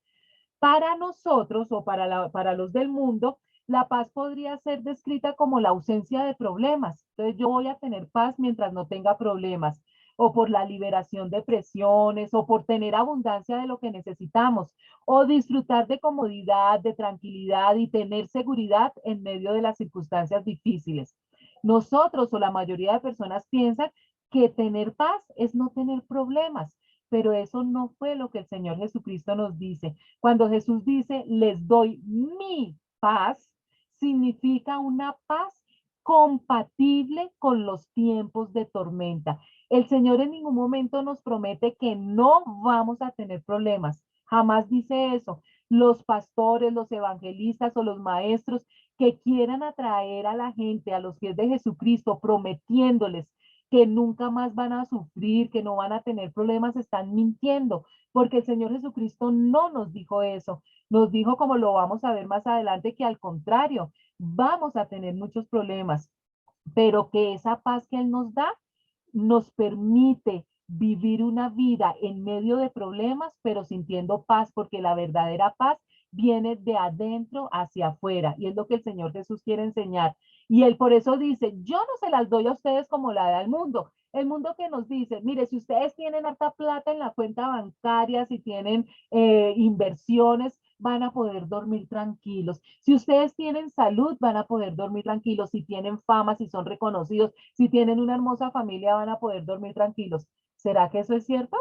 Para nosotros o para los del mundo, la paz podría ser descrita como la ausencia de problemas. Entonces yo voy a tener paz mientras no tenga problemas, o por la liberación de presiones, o por tener abundancia de lo que necesitamos, o disfrutar de comodidad, de tranquilidad y tener seguridad en medio de las circunstancias difíciles. Nosotros o la mayoría de personas piensan que tener paz es no tener problemas, pero eso no fue lo que el Señor Jesucristo nos dice. Cuando Jesús dice, les doy mi paz, significa una paz compatible con los tiempos de tormenta. El Señor en ningún momento nos promete que no vamos a tener problemas. Jamás dice eso. Los pastores, los evangelistas o los maestros que quieran atraer a la gente a los pies de Jesucristo, prometiéndoles que nunca más van a sufrir, que no van a tener problemas, están mintiendo, porque el Señor Jesucristo no nos dijo eso. Nos dijo, como lo vamos a ver más adelante, que al contrario, vamos a tener muchos problemas, pero que esa paz que Él nos da nos permite vivir una vida en medio de problemas, pero sintiendo paz, porque la verdadera paz viene de adentro hacia afuera, y es lo que el Señor Jesús quiere enseñar. Y Él por eso dice, yo no se las doy a ustedes como la da el mundo. El mundo que nos dice, mire, si ustedes tienen harta plata en la cuenta bancaria, si tienen inversiones, van a poder dormir tranquilos. Si ustedes tienen salud, van a poder dormir tranquilos. Si tienen fama, si son reconocidos, si tienen una hermosa familia, van a poder dormir tranquilos. ¿Será que eso es cierto?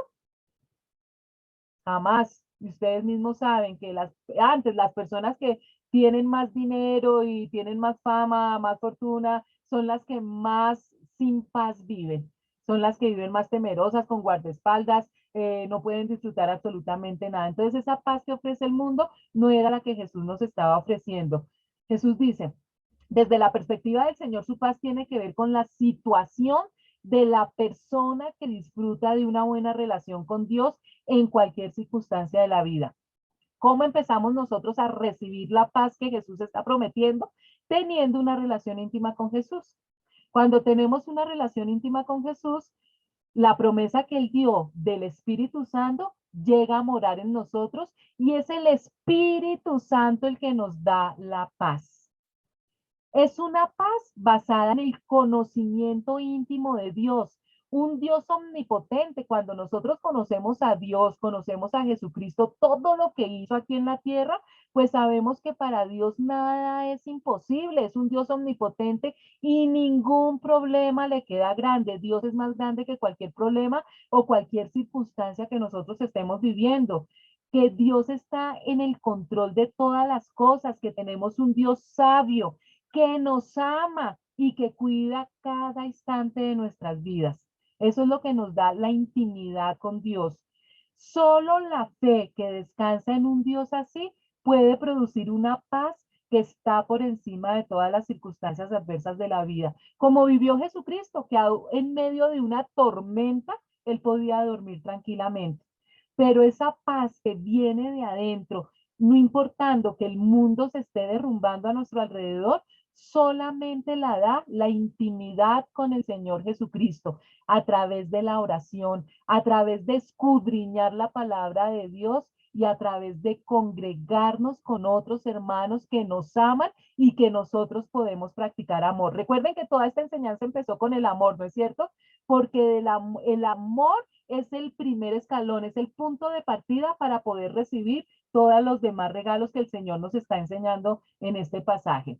Jamás. Y ustedes mismos saben que antes las personas que tienen más dinero y tienen más fama, más fortuna, son las que más sin paz viven. Son las que viven más temerosas, con guardaespaldas, no pueden disfrutar absolutamente nada. Entonces esa paz que ofrece el mundo no era la que Jesús nos estaba ofreciendo. Jesús dice, desde la perspectiva del Señor, su paz tiene que ver con la situación de la persona que disfruta de una buena relación con Dios en cualquier circunstancia de la vida. ¿Cómo empezamos nosotros a recibir la paz que Jesús está prometiendo? Teniendo una relación íntima con Jesús. Cuando tenemos una relación íntima con Jesús, la promesa que Él dio del Espíritu Santo llega a morar en nosotros y es el Espíritu Santo el que nos da la paz. Es una paz basada en el conocimiento íntimo de Dios, un Dios omnipotente. Cuando nosotros conocemos a Dios, conocemos a Jesucristo, todo lo que hizo aquí en la tierra, pues sabemos que para Dios nada es imposible. Es un Dios omnipotente y ningún problema le queda grande. Dios es más grande que cualquier problema o cualquier circunstancia que nosotros estemos viviendo. Que Dios está en el control de todas las cosas, que tenemos un Dios sabio que nos ama y que cuida cada instante de nuestras vidas. Eso es lo que nos da la intimidad con Dios. Solo la fe que descansa en un Dios así puede producir una paz que está por encima de todas las circunstancias adversas de la vida. Como vivió Jesucristo, que en medio de una tormenta, él podía dormir tranquilamente. Pero esa paz que viene de adentro, no importando que el mundo se esté derrumbando a nuestro alrededor, solamente la da la intimidad con el Señor Jesucristo a través de la oración, a través de escudriñar la palabra de Dios y a través de congregarnos con otros hermanos que nos aman y que nosotros podemos practicar amor. Recuerden que toda esta enseñanza empezó con el amor, ¿no es cierto? Porque el amor es el primer escalón, es el punto de partida para poder recibir todos los demás regalos que el Señor nos está enseñando en este pasaje.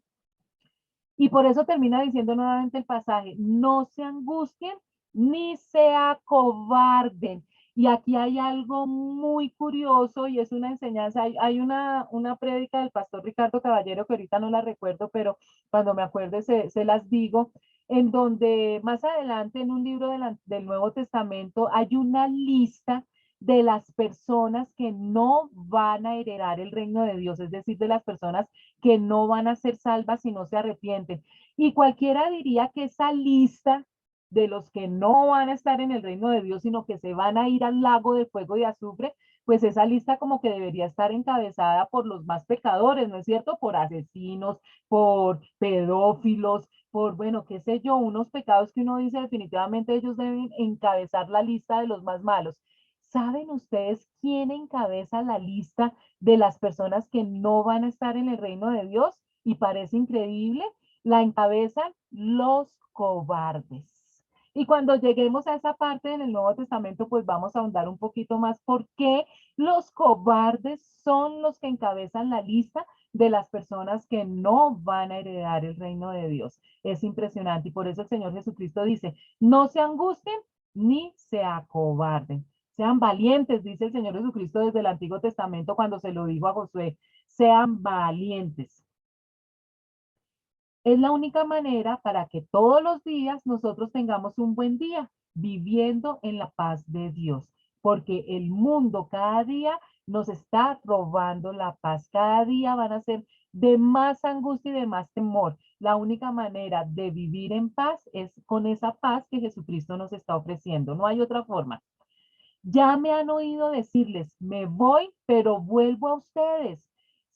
Y por eso termina diciendo nuevamente el pasaje, no se angustien ni se acobarden. Y aquí hay algo muy curioso y es una enseñanza, hay una prédica del pastor Ricardo Caballero que ahorita no la recuerdo, pero cuando me acuerde se las digo, en donde más adelante en un libro del Nuevo Testamento hay una lista de las personas que no van a heredar el reino de Dios, es decir, de las personas que no van a ser salvas si no se arrepienten. Y cualquiera diría que esa lista de los que no van a estar en el reino de Dios, sino que se van a ir al lago de fuego y azufre, pues esa lista como que debería estar encabezada por los más pecadores, ¿no es cierto? Por asesinos, por pedófilos, por, bueno, qué sé yo, unos pecados que uno dice definitivamente ellos deben encabezar la lista de los más malos. ¿Saben ustedes quién encabeza la lista de las personas que no van a estar en el reino de Dios? Y parece increíble, la encabezan los cobardes. Y cuando lleguemos a esa parte en el Nuevo Testamento, pues vamos a ahondar un poquito más por qué los cobardes son los que encabezan la lista de las personas que no van a heredar el reino de Dios. Es impresionante y por eso el Señor Jesucristo dice, no se angustien ni se acobarden. Sean valientes, dice el Señor Jesucristo desde el Antiguo Testamento cuando se lo dijo a Josué. Sean valientes. Es la única manera para que todos los días nosotros tengamos un buen día, viviendo en la paz de Dios. Porque el mundo cada día nos está robando la paz. Cada día van a ser de más angustia y de más temor. La única manera de vivir en paz es con esa paz que Jesucristo nos está ofreciendo. No hay otra forma. Ya me han oído decirles, me voy, pero vuelvo a ustedes.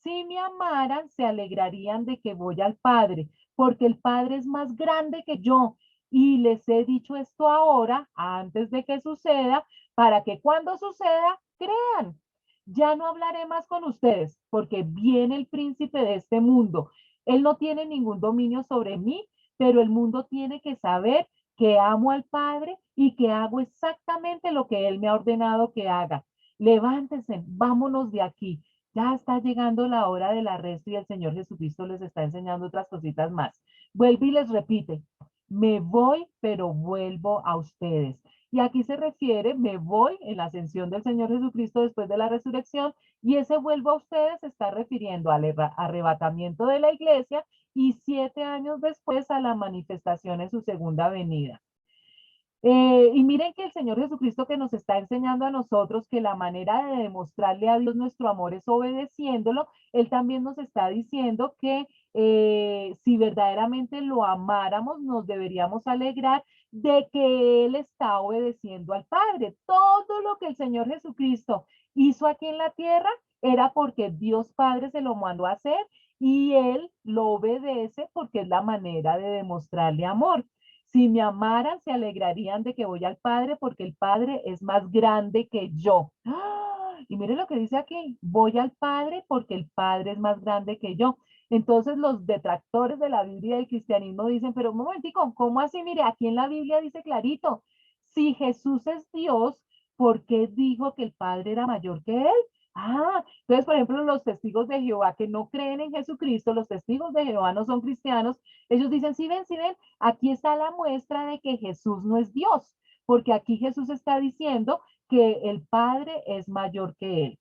Si me amaran, se alegrarían de que voy al Padre, porque el Padre es más grande que yo. Y les he dicho esto ahora, antes de que suceda, para que cuando suceda, crean. Ya no hablaré más con ustedes, porque viene el príncipe de este mundo. Él no tiene ningún dominio sobre mí, pero el mundo tiene que saber que amo al Padre y que hago exactamente lo que Él me ha ordenado que haga. Levántense, vámonos de aquí. Ya está llegando la hora del arresto y el Señor Jesucristo les está enseñando otras cositas más. Vuelve y les repite, me voy, pero vuelvo a ustedes. Y aquí se refiere, me voy en la ascensión del Señor Jesucristo después de la resurrección, y ese vuelvo a ustedes se está refiriendo al arrebatamiento de la iglesia y 7 años después a la manifestación en su segunda venida. Y miren que el Señor Jesucristo que nos está enseñando a nosotros que la manera de demostrarle a Dios nuestro amor es obedeciéndolo, Él también nos está diciendo que si verdaderamente lo amáramos, nos deberíamos alegrar de que Él está obedeciendo al Padre. Todo lo que el Señor Jesucristo hizo aquí en la tierra era porque Dios Padre se lo mandó a hacer y Él lo obedece porque es la manera de demostrarle amor. Si me amaran, se alegrarían de que voy al Padre porque el Padre es más grande que yo. ¡Ah! Y mire lo que dice aquí, voy al Padre porque el Padre es más grande que yo. Entonces los detractores de la Biblia y del cristianismo dicen, pero un momentico, ¿cómo así? Mire, aquí en la Biblia dice clarito, si Jesús es Dios, ¿por qué dijo que el Padre era mayor que él? Ah, entonces, por ejemplo, los testigos de Jehová que no creen en Jesucristo, los testigos de Jehová no son cristianos, ellos dicen, sí ven, aquí está la muestra de que Jesús no es Dios, porque aquí Jesús está diciendo que el Padre es mayor que él.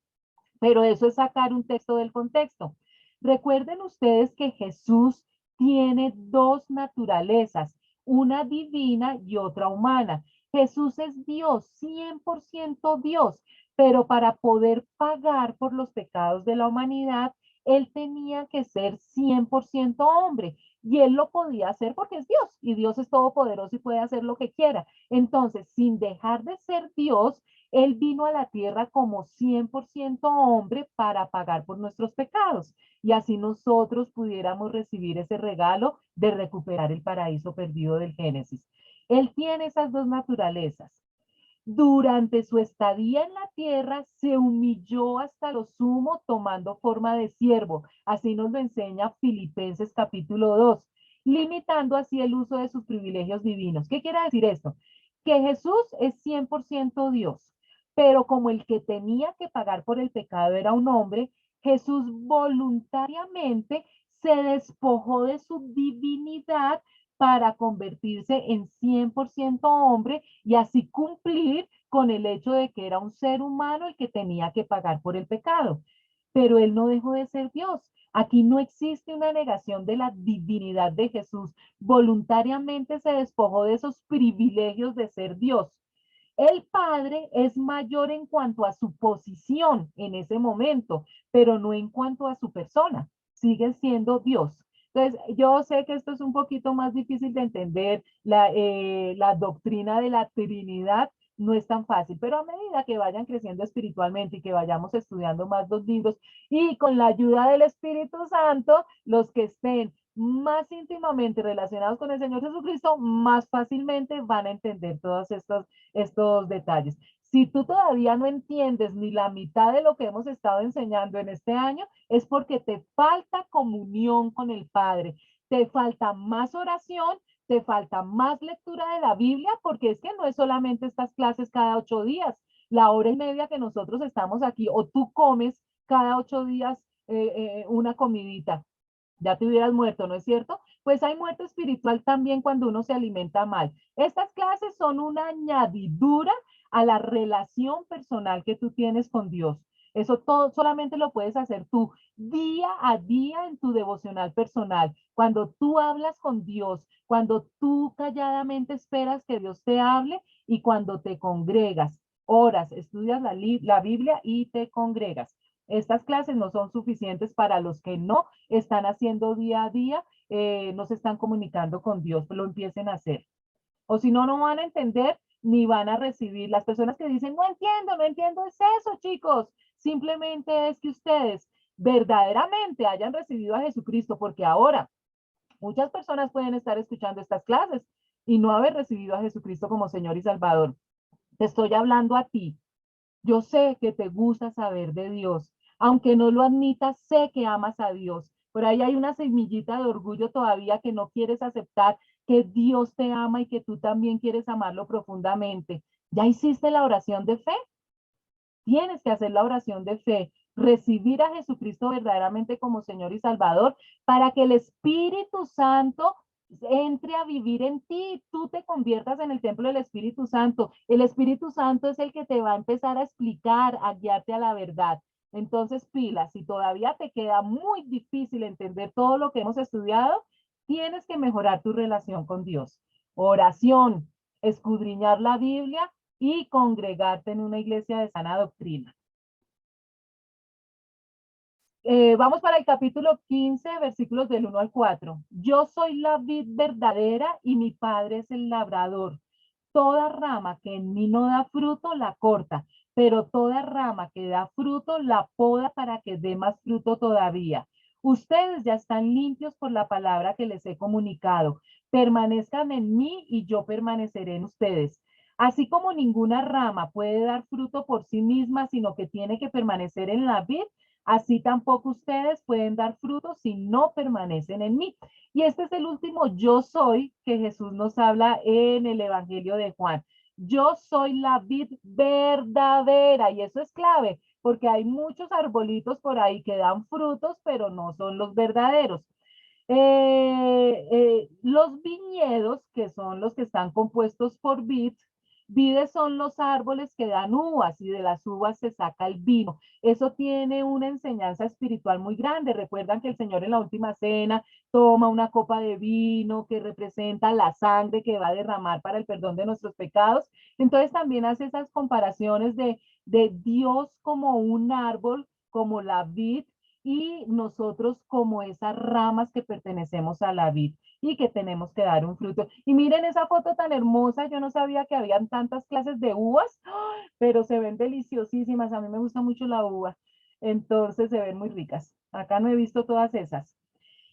Pero eso es sacar un texto del contexto. Recuerden ustedes que Jesús tiene dos naturalezas, una divina y otra humana. Jesús es Dios, 100% Dios, pero para poder pagar por los pecados de la humanidad, él tenía que ser 100% hombre. Y él lo podía hacer porque es Dios y Dios es todopoderoso y puede hacer lo que quiera. Entonces, sin dejar de ser Dios, él vino a la tierra como 100% hombre para pagar por nuestros pecados y así nosotros pudiéramos recibir ese regalo de recuperar el paraíso perdido del Génesis. Él tiene esas dos naturalezas. Durante su estadía en la tierra se humilló hasta lo sumo tomando forma de siervo. Así nos lo enseña Filipenses capítulo 2, limitando así el uso de sus privilegios divinos. ¿Qué quiere decir esto? Que Jesús es 100% Dios, pero como el que tenía que pagar por el pecado era un hombre, Jesús voluntariamente se despojó de su divinidad para convertirse en 100% hombre y así cumplir con el hecho de que era un ser humano el que tenía que pagar por el pecado. Pero él no dejó de ser Dios. Aquí no existe una negación de la divinidad de Jesús. Voluntariamente se despojó de esos privilegios de ser Dios. El Padre es mayor en cuanto a su posición en ese momento, pero no en cuanto a su persona. Sigue siendo Dios. Entonces, yo sé que esto es un poquito más difícil de entender, la doctrina de la Trinidad no es tan fácil, pero a medida que vayan creciendo espiritualmente y que vayamos estudiando más los libros y con la ayuda del Espíritu Santo, los que estén más íntimamente relacionados con el Señor Jesucristo, más fácilmente van a entender todos estos detalles. Si tú todavía no entiendes ni la mitad de lo que hemos estado enseñando en este año, es porque te falta comunión con el Padre, te falta más oración, te falta más lectura de la Biblia, porque es que no es solamente estas clases cada 8 días, la hora y media que nosotros estamos aquí, o tú comes cada 8 días una comidita, ya te hubieras muerto, ¿no es cierto? Pues hay muerte espiritual también cuando uno se alimenta mal. Estas clases son una añadidura a la relación personal que tú tienes con Dios. Eso todo solamente lo puedes hacer tú día a día en tu devocional personal. Cuando tú hablas con Dios, cuando tú calladamente esperas que Dios te hable y cuando te congregas, oras, estudias la Biblia y te congregas. Estas clases no son suficientes para los que no están haciendo día a día, no se están comunicando con Dios, lo empiecen a hacer. O si no, no van a entender ni van a recibir. Las personas que dicen, no entiendo, es eso, chicos. Simplemente es que ustedes verdaderamente hayan recibido a Jesucristo, porque ahora muchas personas pueden estar escuchando estas clases y no haber recibido a Jesucristo como Señor y Salvador. Te estoy hablando a ti. Yo sé que te gusta saber de Dios. Aunque no lo admitas, sé que amas a Dios. Por ahí hay una semillita de orgullo todavía que no quieres aceptar que Dios te ama y que tú también quieres amarlo profundamente. ¿Ya hiciste la oración de fe? Tienes que hacer la oración de fe, recibir a Jesucristo verdaderamente como Señor y Salvador para que el Espíritu Santo entre a vivir en ti, tú te conviertas en el templo del Espíritu Santo. El Espíritu Santo es el que te va a empezar a explicar, a guiarte a la verdad. Entonces, pilas, si todavía te queda muy difícil entender todo lo que hemos estudiado, tienes que mejorar tu relación con Dios. Oración, escudriñar la Biblia y congregarte en una iglesia de sana doctrina. Vamos para el capítulo 15, versículos del 1 al 4. Yo soy la vid verdadera y mi padre es el labrador. Toda rama que en mí no da fruto, la corta, pero toda rama que da fruto, la poda para que dé más fruto todavía. Ustedes ya están limpios por la palabra que les he comunicado. Permanezcan en mí y yo permaneceré en ustedes. Así como ninguna rama puede dar fruto por sí misma, sino que tiene que permanecer en la vid, así tampoco ustedes pueden dar fruto si no permanecen en mí. Y este es el último yo soy que Jesús nos habla en el Evangelio de Juan. Yo soy la vid verdadera y eso es clave porque hay muchos arbolitos por ahí que dan frutos, pero no son los verdaderos. Los viñedos, que son los que están compuestos por vides son los árboles que dan uvas y de las uvas se saca el vino. Eso tiene una enseñanza espiritual muy grande. Recuerdan que el Señor en la última cena toma una copa de vino que representa la sangre que va a derramar para el perdón de nuestros pecados. Entonces también hace esas comparaciones de Dios como un árbol, como la vid, y nosotros como esas ramas que pertenecemos a la vid y que tenemos que dar un fruto. Y miren esa foto tan hermosa, yo no sabía que habían tantas clases de uvas, pero se ven deliciosísimas, a mí me gusta mucho la uva, entonces se ven muy ricas. Acá no he visto todas esas.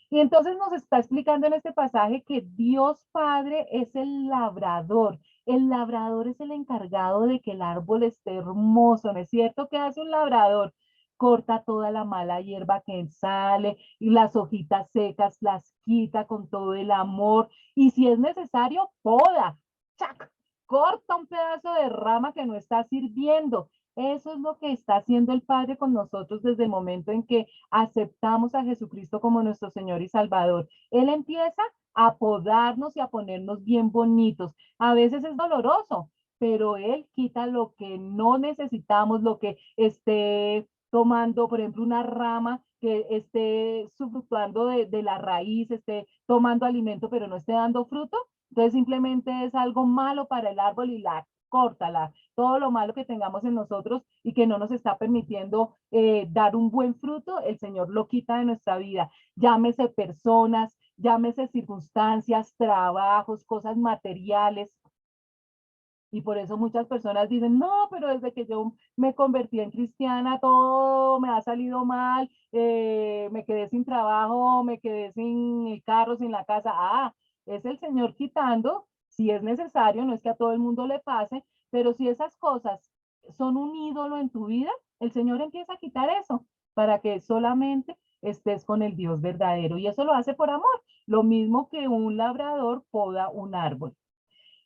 Y entonces nos está explicando en este pasaje que Dios Padre es el labrador. El labrador es el encargado de que el árbol esté hermoso, ¿no es cierto? ¿Qué hace un labrador? Corta toda la mala hierba que sale y las hojitas secas las quita con todo el amor. Y si es necesario, poda. ¡Chac! Corta un pedazo de rama que no está sirviendo. Eso es lo que está haciendo el Padre con nosotros desde el momento en que aceptamos a Jesucristo como nuestro Señor y Salvador. Él empieza a podarnos y a ponernos bien bonitos. A veces es doloroso, pero Él quita lo que no necesitamos, lo que esté tomando, por ejemplo, una rama que esté subfructuando de la raíz, esté tomando alimento, pero no esté dando fruto. Entonces simplemente es algo malo para el árbol y la córtala, todo lo malo que tengamos en nosotros y que no nos está permitiendo dar un buen fruto, el Señor lo quita de nuestra vida. Llámese personas, llámese circunstancias, trabajos, cosas materiales. Y por eso muchas personas dicen, no, pero desde que yo me convertí en cristiana, todo me ha salido mal, me quedé sin trabajo, me quedé sin el carro, sin la casa. Ah, es el Señor quitando, si es necesario, no es que a todo el mundo le pase, pero si esas cosas son un ídolo en tu vida, el Señor empieza a quitar eso para que solamente estés con el Dios verdadero. Y eso lo hace por amor, lo mismo que un labrador poda un árbol.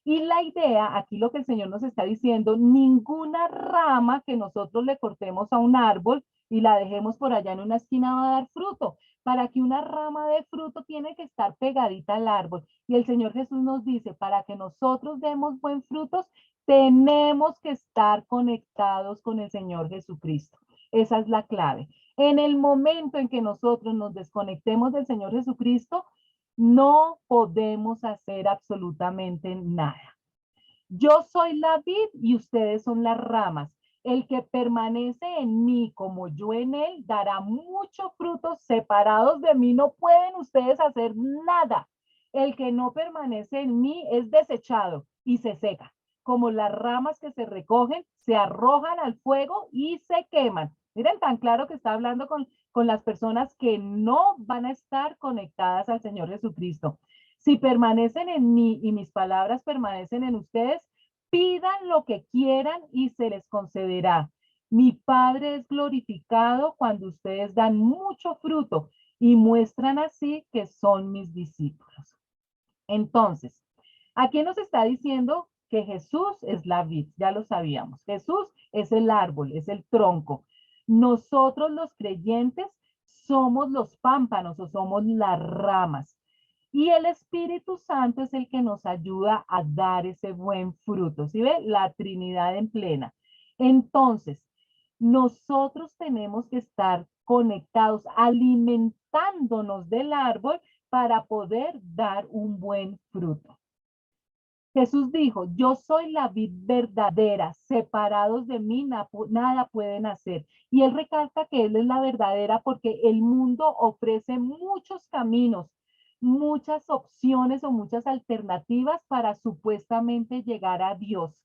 Y la idea, aquí lo que el Señor nos está diciendo, ninguna rama que nosotros le cortemos a un árbol y la dejemos por allá en una esquina va a dar fruto. Para que una rama dé fruto tiene que estar pegadita al árbol. Y el Señor Jesús nos dice, para que nosotros demos buen frutos, tenemos que estar conectados con el Señor Jesucristo. Esa es la clave. En el momento en que nosotros nos desconectemos del Señor Jesucristo, no podemos hacer absolutamente nada. Yo soy la vid y ustedes son las ramas. El que permanece en mí como yo en él dará mucho fruto. Separados de mí no pueden ustedes hacer nada. El que no permanece en mí es desechado y se seca. Como las ramas que se recogen, se arrojan al fuego y se queman. Miren tan claro que está hablando con las personas que no van a estar conectadas al Señor Jesucristo. Si permanecen en mí y mis palabras permanecen en ustedes, pidan lo que quieran y se les concederá. Mi Padre es glorificado cuando ustedes dan mucho fruto y muestran así que son mis discípulos. Entonces, aquí nos está diciendo que Jesús es la vid, ya lo sabíamos. Jesús es el árbol, es el tronco. Nosotros los creyentes somos los pámpanos o somos las ramas. Y el Espíritu Santo es el que nos ayuda a dar ese buen fruto. ¿Sí ve? La Trinidad en plena. Entonces, nosotros tenemos que estar conectados, alimentándonos del árbol para poder dar un buen fruto. Jesús dijo, yo soy la vid verdadera, separados de mí nada pueden hacer. Y él recalca que él es la verdadera porque el mundo ofrece muchos caminos, muchas opciones o muchas alternativas para supuestamente llegar a Dios.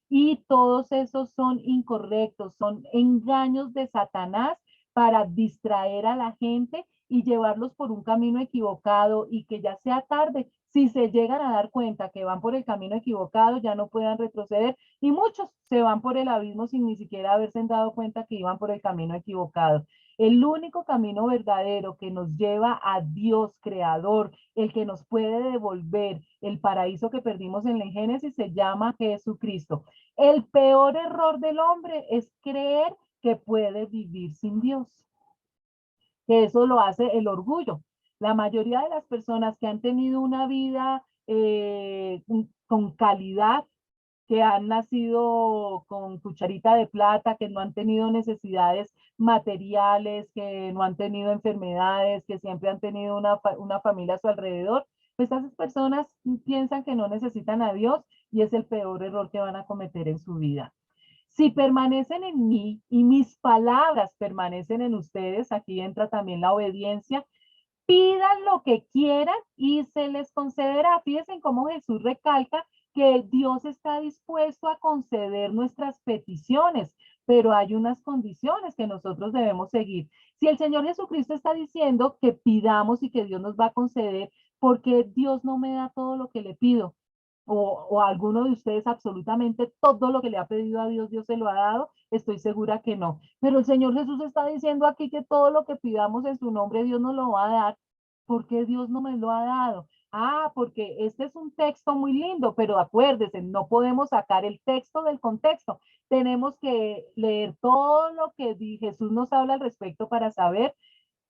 Y todos esos son incorrectos, son engaños de Satanás para distraer a la gente y llevarlos por un camino equivocado y que ya sea tarde, si se llegan a dar cuenta que van por el camino equivocado, ya no puedan retroceder y muchos se van por el abismo sin ni siquiera haberse dado cuenta que iban por el camino equivocado. El único camino verdadero que nos lleva a Dios creador, el que nos puede devolver el paraíso que perdimos en la Génesis, se llama Jesucristo. El peor error del hombre es creer que puede vivir sin Dios, que eso lo hace el orgullo. La mayoría de las personas que han tenido una vida con calidad, que han nacido con cucharita de plata, que no han tenido necesidades materiales, que no han tenido enfermedades, que siempre han tenido una familia a su alrededor, pues esas personas piensan que no necesitan a Dios y es el peor error que van a cometer en su vida. Si permanecen en mí y mis palabras permanecen en ustedes, aquí entra también la obediencia, pidan lo que quieran y se les concederá. Fíjense cómo Jesús recalca que Dios está dispuesto a conceder nuestras peticiones, pero hay unas condiciones que nosotros debemos seguir. Si el Señor Jesucristo está diciendo que pidamos y que Dios nos va a conceder, ¿por qué Dios no me da todo lo que le pido? O a alguno de ustedes absolutamente todo lo que le ha pedido a Dios, Dios se lo ha dado, estoy segura que no. Pero el Señor Jesús está diciendo aquí que todo lo que pidamos en su nombre, Dios nos lo va a dar. ¿Por qué Dios no me lo ha dado? Ah, porque este es un texto muy lindo, pero acuérdense, no podemos sacar el texto del contexto. Tenemos que leer todo lo que Jesús nos habla al respecto para saber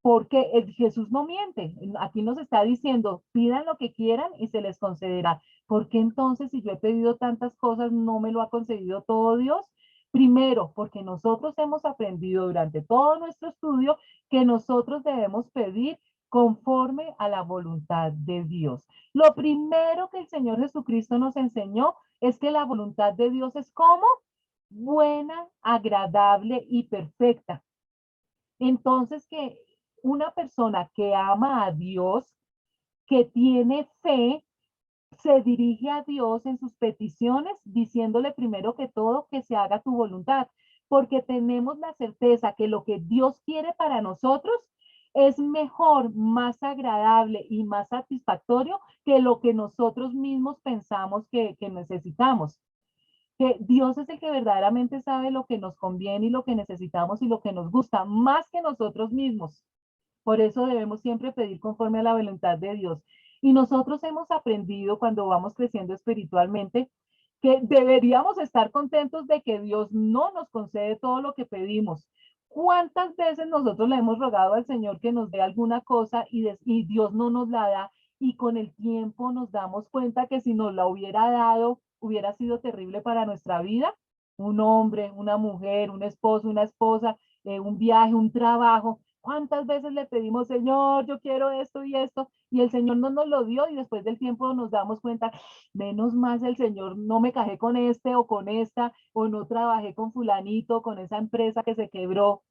porque Jesús no miente. Aquí nos está diciendo, pidan lo que quieran y se les concederá. ¿Por qué entonces si yo he pedido tantas cosas no me lo ha concedido todo Dios? Primero, porque nosotros hemos aprendido durante todo nuestro estudio que nosotros debemos pedir conforme a la voluntad de Dios. Lo primero que el Señor Jesucristo nos enseñó es que la voluntad de Dios es como buena, agradable y perfecta. Entonces, que una persona que ama a Dios, que tiene fe, se dirige a Dios en sus peticiones, diciéndole primero que todo que se haga tu voluntad, porque tenemos la certeza que lo que Dios quiere para nosotros es mejor, más agradable y más satisfactorio que lo que nosotros mismos pensamos que necesitamos. Que Dios es el que verdaderamente sabe lo que nos conviene y lo que necesitamos y lo que nos gusta, más que nosotros mismos. Por eso debemos siempre pedir conforme a la voluntad de Dios. Y nosotros hemos aprendido cuando vamos creciendo espiritualmente que deberíamos estar contentos de que Dios no nos concede todo lo que pedimos. ¿Cuántas veces nosotros le hemos rogado al Señor que nos dé alguna cosa y Dios no nos la da? Y con el tiempo nos damos cuenta que si nos la hubiera dado, hubiera sido terrible para nuestra vida. Un hombre, una mujer, un esposo, una esposa, un viaje, un trabajo. ¿Cuántas veces le pedimos, Señor, yo quiero esto y esto? Y el Señor no nos lo dio y después del tiempo nos damos cuenta, menos más el Señor, no me cajé con este o con esta, o no trabajé con fulanito, con esa empresa que se quebró.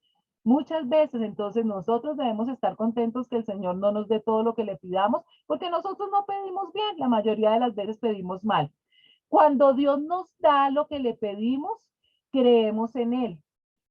Muchas veces, entonces, nosotros debemos estar contentos que el Señor no nos dé todo lo que le pidamos, porque nosotros no pedimos bien, la mayoría de las veces pedimos mal. Cuando Dios nos da lo que le pedimos, creemos en Él.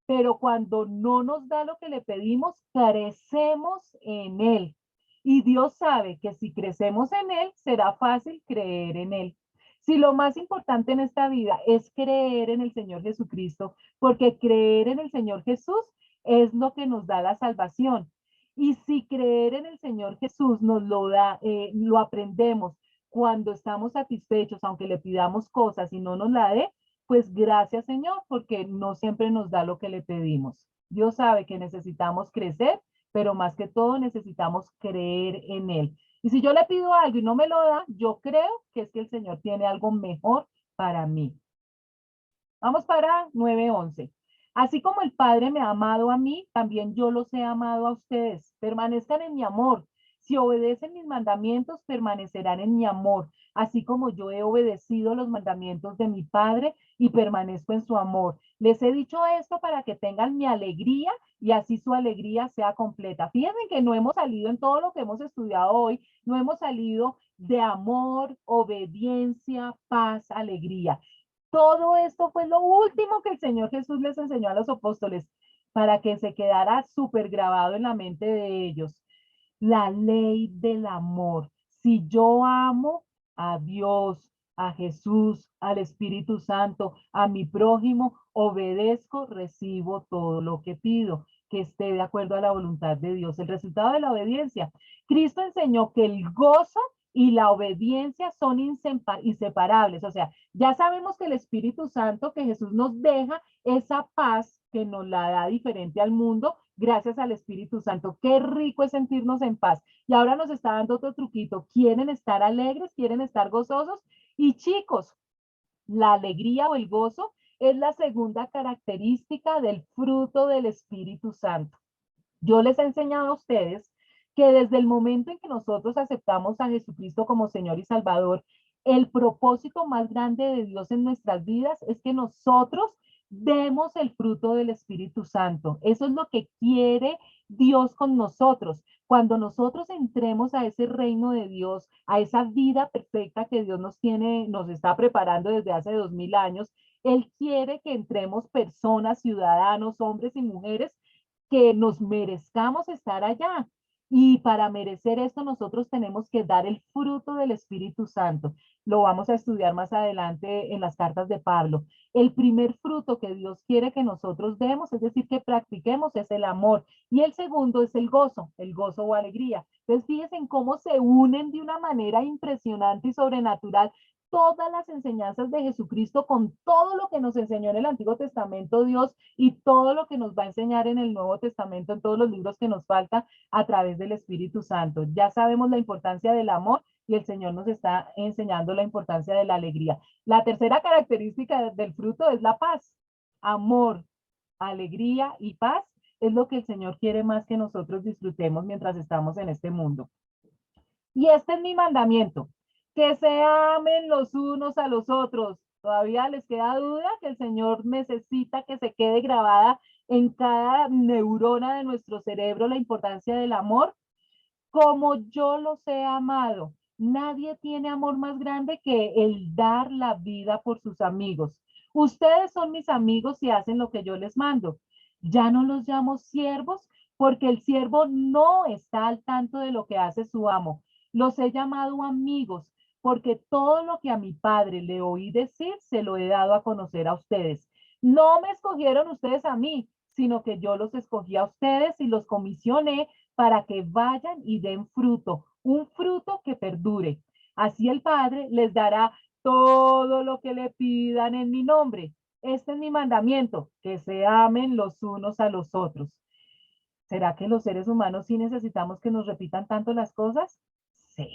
Pero cuando no nos da lo que le pedimos, carecemos en Él. Y Dios sabe que si crecemos en Él, será fácil creer en Él. Si lo más importante en esta vida es creer en el Señor Jesucristo, porque creer en el Señor Jesús es lo que nos da la salvación. Y si creer en el Señor Jesús nos lo da, lo aprendemos cuando estamos satisfechos, aunque le pidamos cosas y no nos la dé, pues gracias Señor, porque no siempre nos da lo que le pedimos. Dios sabe que necesitamos crecer, pero más que todo necesitamos creer en Él. Y si yo le pido algo y no me lo da, yo creo que es que el Señor tiene algo mejor para mí. Vamos para 9:11. Así como el Padre me ha amado a mí, también yo los he amado a ustedes. Permanezcan en mi amor. Si obedecen mis mandamientos, permanecerán en mi amor, así como yo he obedecido los mandamientos de mi Padre y permanezco en su amor. Les he dicho esto para que tengan mi alegría y así su alegría sea completa. Fíjense que no hemos salido en todo lo que hemos estudiado hoy, no hemos salido de amor, obediencia, paz, alegría. Todo esto fue lo último que el Señor Jesús les enseñó a los apóstoles para que se quedara súper grabado en la mente de ellos. La ley del amor. Si yo amo a Dios, a Jesús, al Espíritu Santo, a mi prójimo, obedezco, recibo todo lo que pido, que esté de acuerdo a la voluntad de Dios. El resultado de la obediencia. Cristo enseñó que el gozo y la obediencia son inseparables. O sea, ya sabemos que el Espíritu Santo que Jesús nos deja, esa paz que nos la da diferente al mundo, gracias al Espíritu Santo. Qué rico es sentirnos en paz. Y ahora nos está dando otro truquito. ¿Quieren estar alegres? ¿Quieren estar gozosos? Y chicos, la alegría o el gozo es la segunda característica del fruto del Espíritu Santo. Yo les he enseñado a ustedes que desde el momento en que nosotros aceptamos a Jesucristo como Señor y Salvador, el propósito más grande de Dios en nuestras vidas es que nosotros demos el fruto del Espíritu Santo. Eso es lo que quiere Dios con nosotros. Cuando nosotros entremos a ese reino de Dios, a esa vida perfecta que Dios nos tiene, nos está preparando desde hace 2000 años, Él quiere que entremos personas, ciudadanos, hombres y mujeres que nos merezcamos estar allá. Y para merecer esto nosotros tenemos que dar el fruto del Espíritu Santo. Lo vamos a estudiar más adelante en las cartas de Pablo. El primer fruto que Dios quiere que nosotros demos, es decir, que practiquemos, es el amor. Y el segundo es el gozo o alegría. Entonces, fíjense en cómo se unen de una manera impresionante y sobrenatural todas las enseñanzas de Jesucristo con todo lo que nos enseñó en el Antiguo Testamento Dios y todo lo que nos va a enseñar en el Nuevo Testamento, en todos los libros que nos faltan a través del Espíritu Santo. Ya sabemos la importancia del amor y el Señor nos está enseñando la importancia de la alegría. La tercera característica del fruto es la paz. Amor, alegría y paz es lo que el Señor quiere más que nosotros disfrutemos mientras estamos en este mundo. Y este es mi mandamiento, que se amen los unos a los otros. ¿Todavía les queda duda que el Señor necesita que se quede grabada en cada neurona de nuestro cerebro la importancia del amor? Como yo los he amado. Nadie tiene amor más grande que el dar la vida por sus amigos. Ustedes son mis amigos y hacen lo que yo les mando. Ya no los llamo siervos porque el siervo no está al tanto de lo que hace su amo. Los he llamado amigos porque todo lo que a mi padre le oí decir se lo he dado a conocer a ustedes. No me escogieron ustedes a mí, sino que yo los escogí a ustedes y los comisioné para que vayan y den fruto, un fruto que perdure. Así el Padre les dará todo lo que le pidan en mi nombre. Este es mi mandamiento, que se amen los unos a los otros. ¿Será que los seres humanos sí necesitamos que nos repitan tanto las cosas? Sí.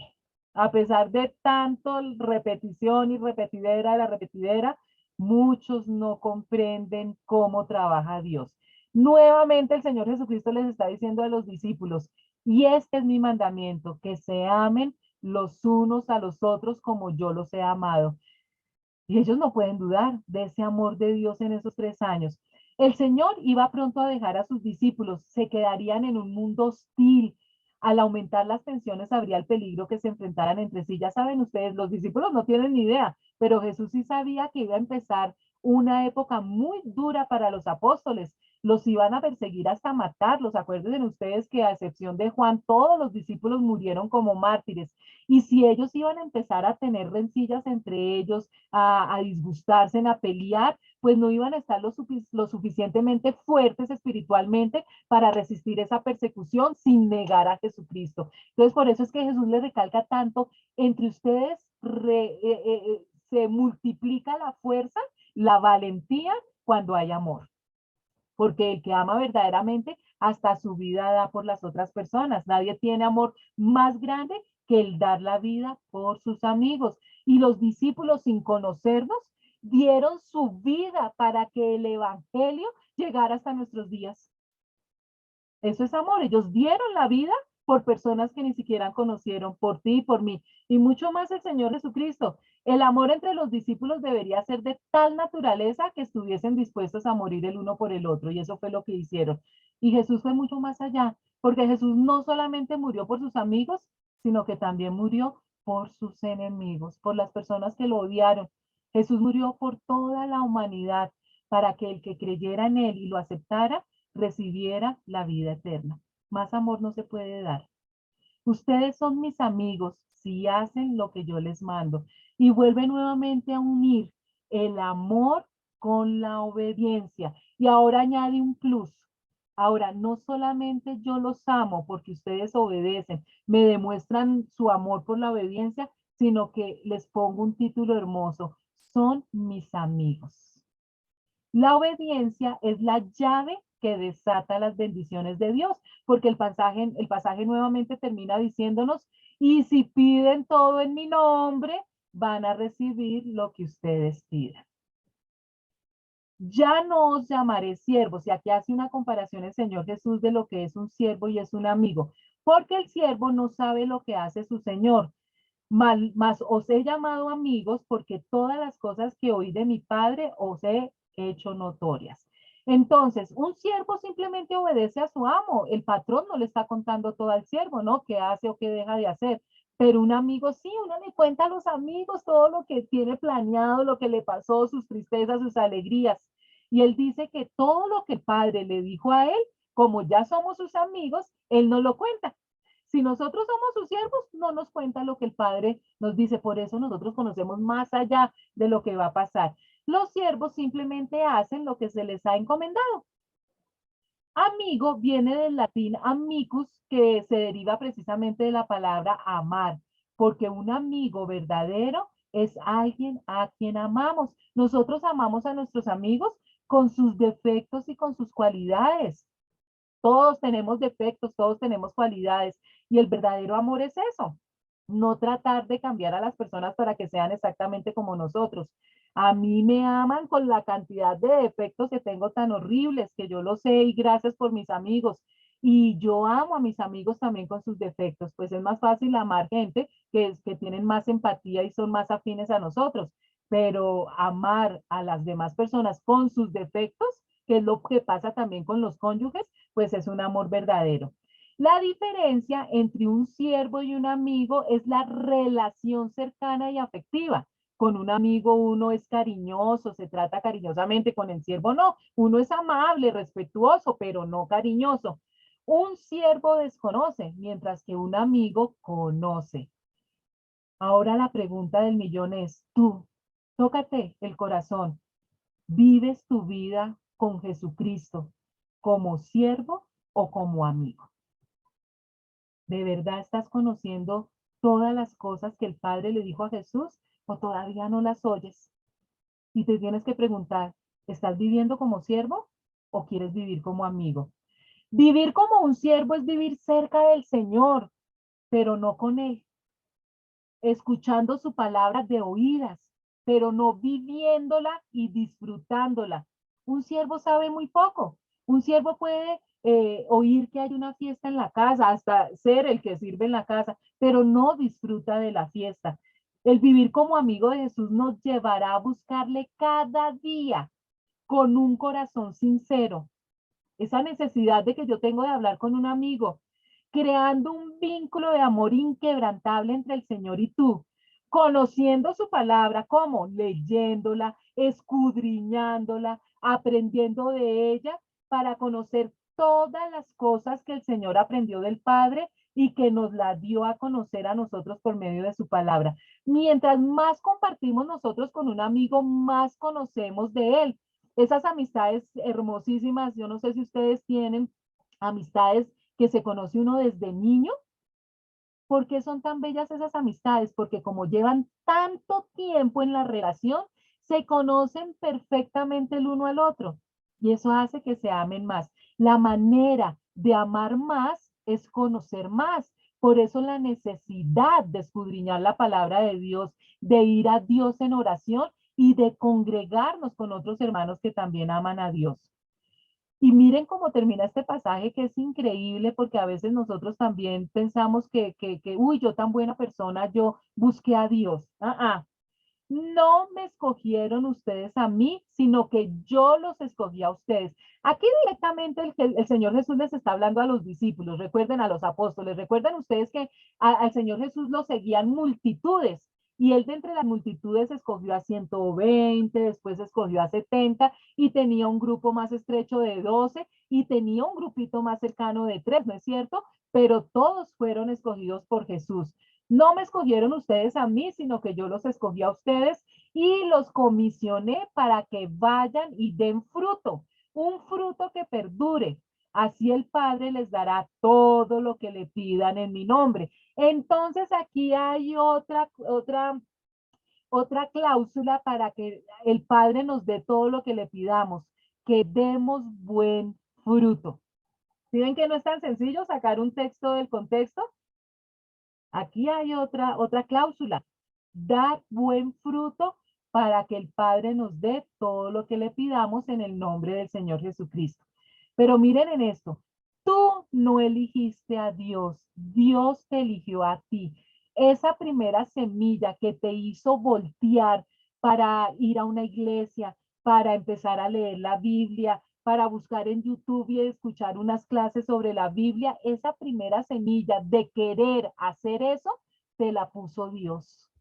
A pesar de tanto repetición y repetidera de la repetidera, muchos no comprenden cómo trabaja Dios. Nuevamente el Señor Jesucristo les está diciendo a los discípulos, y este es mi mandamiento, que se amen los unos a los otros como yo los he amado. Y ellos no pueden dudar de ese amor de Dios en esos 3 años. El Señor iba pronto a dejar a sus discípulos, se quedarían en un mundo hostil. Al aumentar las tensiones habría el peligro que se enfrentaran entre sí. Ya saben ustedes, los discípulos no tienen ni idea, pero Jesús sí sabía que iba a empezar una época muy dura para los apóstoles. Los iban a perseguir hasta matarlos. Acuérdense ustedes que a excepción de Juan, todos los discípulos murieron como mártires. Y si ellos iban a empezar a tener rencillas entre ellos, a disgustarse, a pelear, pues no iban a estar lo suficientemente fuertes espiritualmente para resistir esa persecución sin negar a Jesucristo. Entonces, por eso es que Jesús le recalca tanto, entre ustedes se multiplica la fuerza, la valentía cuando hay amor. Porque el que ama verdaderamente hasta su vida da por las otras personas. Nadie tiene amor más grande que el dar la vida por sus amigos. Y los discípulos, sin conocernos, dieron su vida para que el evangelio llegara hasta nuestros días. Eso es amor. Ellos dieron la vida por personas que ni siquiera conocieron, por ti y por mí, y mucho más el Señor Jesucristo. El amor entre los discípulos debería ser de tal naturaleza que estuviesen dispuestos a morir el uno por el otro, y eso fue lo que hicieron. Y Jesús fue mucho más allá, porque Jesús no solamente murió por sus amigos, sino que también murió por sus enemigos, por las personas que lo odiaron. Jesús murió por toda la humanidad para que el que creyera en él y lo aceptara recibiera la vida eterna. Más amor no se puede dar. Ustedes son mis amigos si hacen lo que yo les mando. Y vuelve nuevamente a unir el amor con la obediencia. Y ahora añade un plus. Ahora, no solamente yo los amo porque ustedes obedecen, me demuestran su amor por la obediencia, sino que les pongo un título hermoso. Son mis amigos. La obediencia es la llave que desata las bendiciones de Dios, porque el pasaje nuevamente termina diciéndonos, y si piden todo en mi nombre, van a recibir lo que ustedes pidan. Ya no os llamaré siervos, y aquí hace una comparación el Señor Jesús de lo que es un siervo y es un amigo, porque el siervo no sabe lo que hace su Señor, mas os he llamado amigos porque todas las cosas que oí de mi Padre os he hecho notorias. Entonces, un siervo simplemente obedece a su amo. El patrón no le está contando todo al siervo, ¿no? ¿Qué hace o qué deja de hacer? Pero un amigo sí, uno le cuenta a los amigos todo lo que tiene planeado, lo que le pasó, sus tristezas, sus alegrías. Y él dice que todo lo que el padre le dijo a él, como ya somos sus amigos, él nos lo cuenta. Si nosotros somos sus siervos, no nos cuenta lo que el Padre nos dice. Por eso nosotros conocemos más allá de lo que va a pasar. Los siervos simplemente hacen lo que se les ha encomendado. Amigo viene del latín amicus, que se deriva precisamente de la palabra amar, porque un amigo verdadero es alguien a quien amamos. Nosotros amamos a nuestros amigos con sus defectos y con sus cualidades. Todos tenemos defectos, todos tenemos cualidades y el verdadero amor es eso, no tratar de cambiar a las personas para que sean exactamente como nosotros. A mí me aman con la cantidad de defectos que tengo tan horribles, que yo lo sé y gracias por mis amigos. Y yo amo a mis amigos también con sus defectos, pues es más fácil amar gente que tienen más empatía y son más afines a nosotros, pero amar a las demás personas con sus defectos, que es lo que pasa también con los cónyuges, pues es un amor verdadero. La diferencia entre un siervo y un amigo es la relación cercana y afectiva. Con un amigo uno es cariñoso, se trata cariñosamente, con el siervo no, uno es amable, respetuoso, pero no cariñoso. Un siervo desconoce, mientras que un amigo conoce. Ahora la pregunta del millón es, tú, tócate el corazón, ¿vives tu vida con Jesucristo como siervo o como amigo? ¿De verdad estás conociendo todas las cosas que el Padre le dijo a Jesús o todavía no las oyes? Y te tienes que preguntar, ¿estás viviendo como siervo o quieres vivir como amigo? Vivir como un siervo es vivir cerca del Señor, pero no con Él, escuchando su palabra de oídas, pero no viviéndola y disfrutándola. Un siervo sabe muy poco. Un siervo puede oír que hay una fiesta en la casa, hasta ser el que sirve en la casa, pero no disfruta de la fiesta. El vivir como amigo de Jesús nos llevará a buscarle cada día con un corazón sincero. Esa necesidad de que yo tengo de hablar con un amigo, creando un vínculo de amor inquebrantable entre el Señor y tú, conociendo su palabra, como leyéndola, escudriñándola, aprendiendo de ella para conocer todas las cosas que el Señor aprendió del Padre y que nos la dio a conocer a nosotros por medio de su palabra. Mientras más compartimos nosotros con un amigo, más conocemos de él. Esas amistades hermosísimas, yo no sé si ustedes tienen amistades que se conoce uno desde niño. ¿Por qué son tan bellas esas amistades? Porque como llevan tanto tiempo en la relación, se conocen perfectamente el uno al otro y eso hace que se amen más. La manera de amar más es conocer más. Por eso la necesidad de escudriñar la palabra de Dios, de ir a Dios en oración y de congregarnos con otros hermanos que también aman a Dios. Y miren cómo termina este pasaje, que es increíble, porque a veces nosotros también pensamos uy, yo tan buena persona, yo busqué a Dios. No me escogieron ustedes a mí, sino que yo los escogí a ustedes. Aquí directamente el Señor Jesús les está hablando a los discípulos, recuerden a los apóstoles, recuerden ustedes que al Señor Jesús lo seguían multitudes y él de entre las multitudes escogió a 120, después escogió a 70 y tenía un grupo más estrecho de 12 y tenía un grupito más cercano de 3, ¿no es cierto? Pero todos fueron escogidos por Jesús. No me escogieron ustedes a mí, sino que yo los escogí a ustedes y los comisioné para que vayan y den fruto, un fruto que perdure. Así el Padre les dará todo lo que le pidan en mi nombre. Entonces aquí hay otra cláusula para que el Padre nos dé todo lo que le pidamos, que demos buen fruto. ¿Sí ven que no es tan sencillo sacar un texto del contexto? Aquí hay otra cláusula. Dar buen fruto para que el Padre nos dé todo lo que le pidamos en el nombre del Señor Jesucristo. Pero miren en esto, tú no eligiste a Dios, Dios te eligió a ti. Esa primera semilla que te hizo voltear para ir a una iglesia, para empezar a leer la Biblia, para buscar en YouTube y escuchar unas clases sobre la Biblia, esa primera semilla de querer hacer eso, te la puso Dios.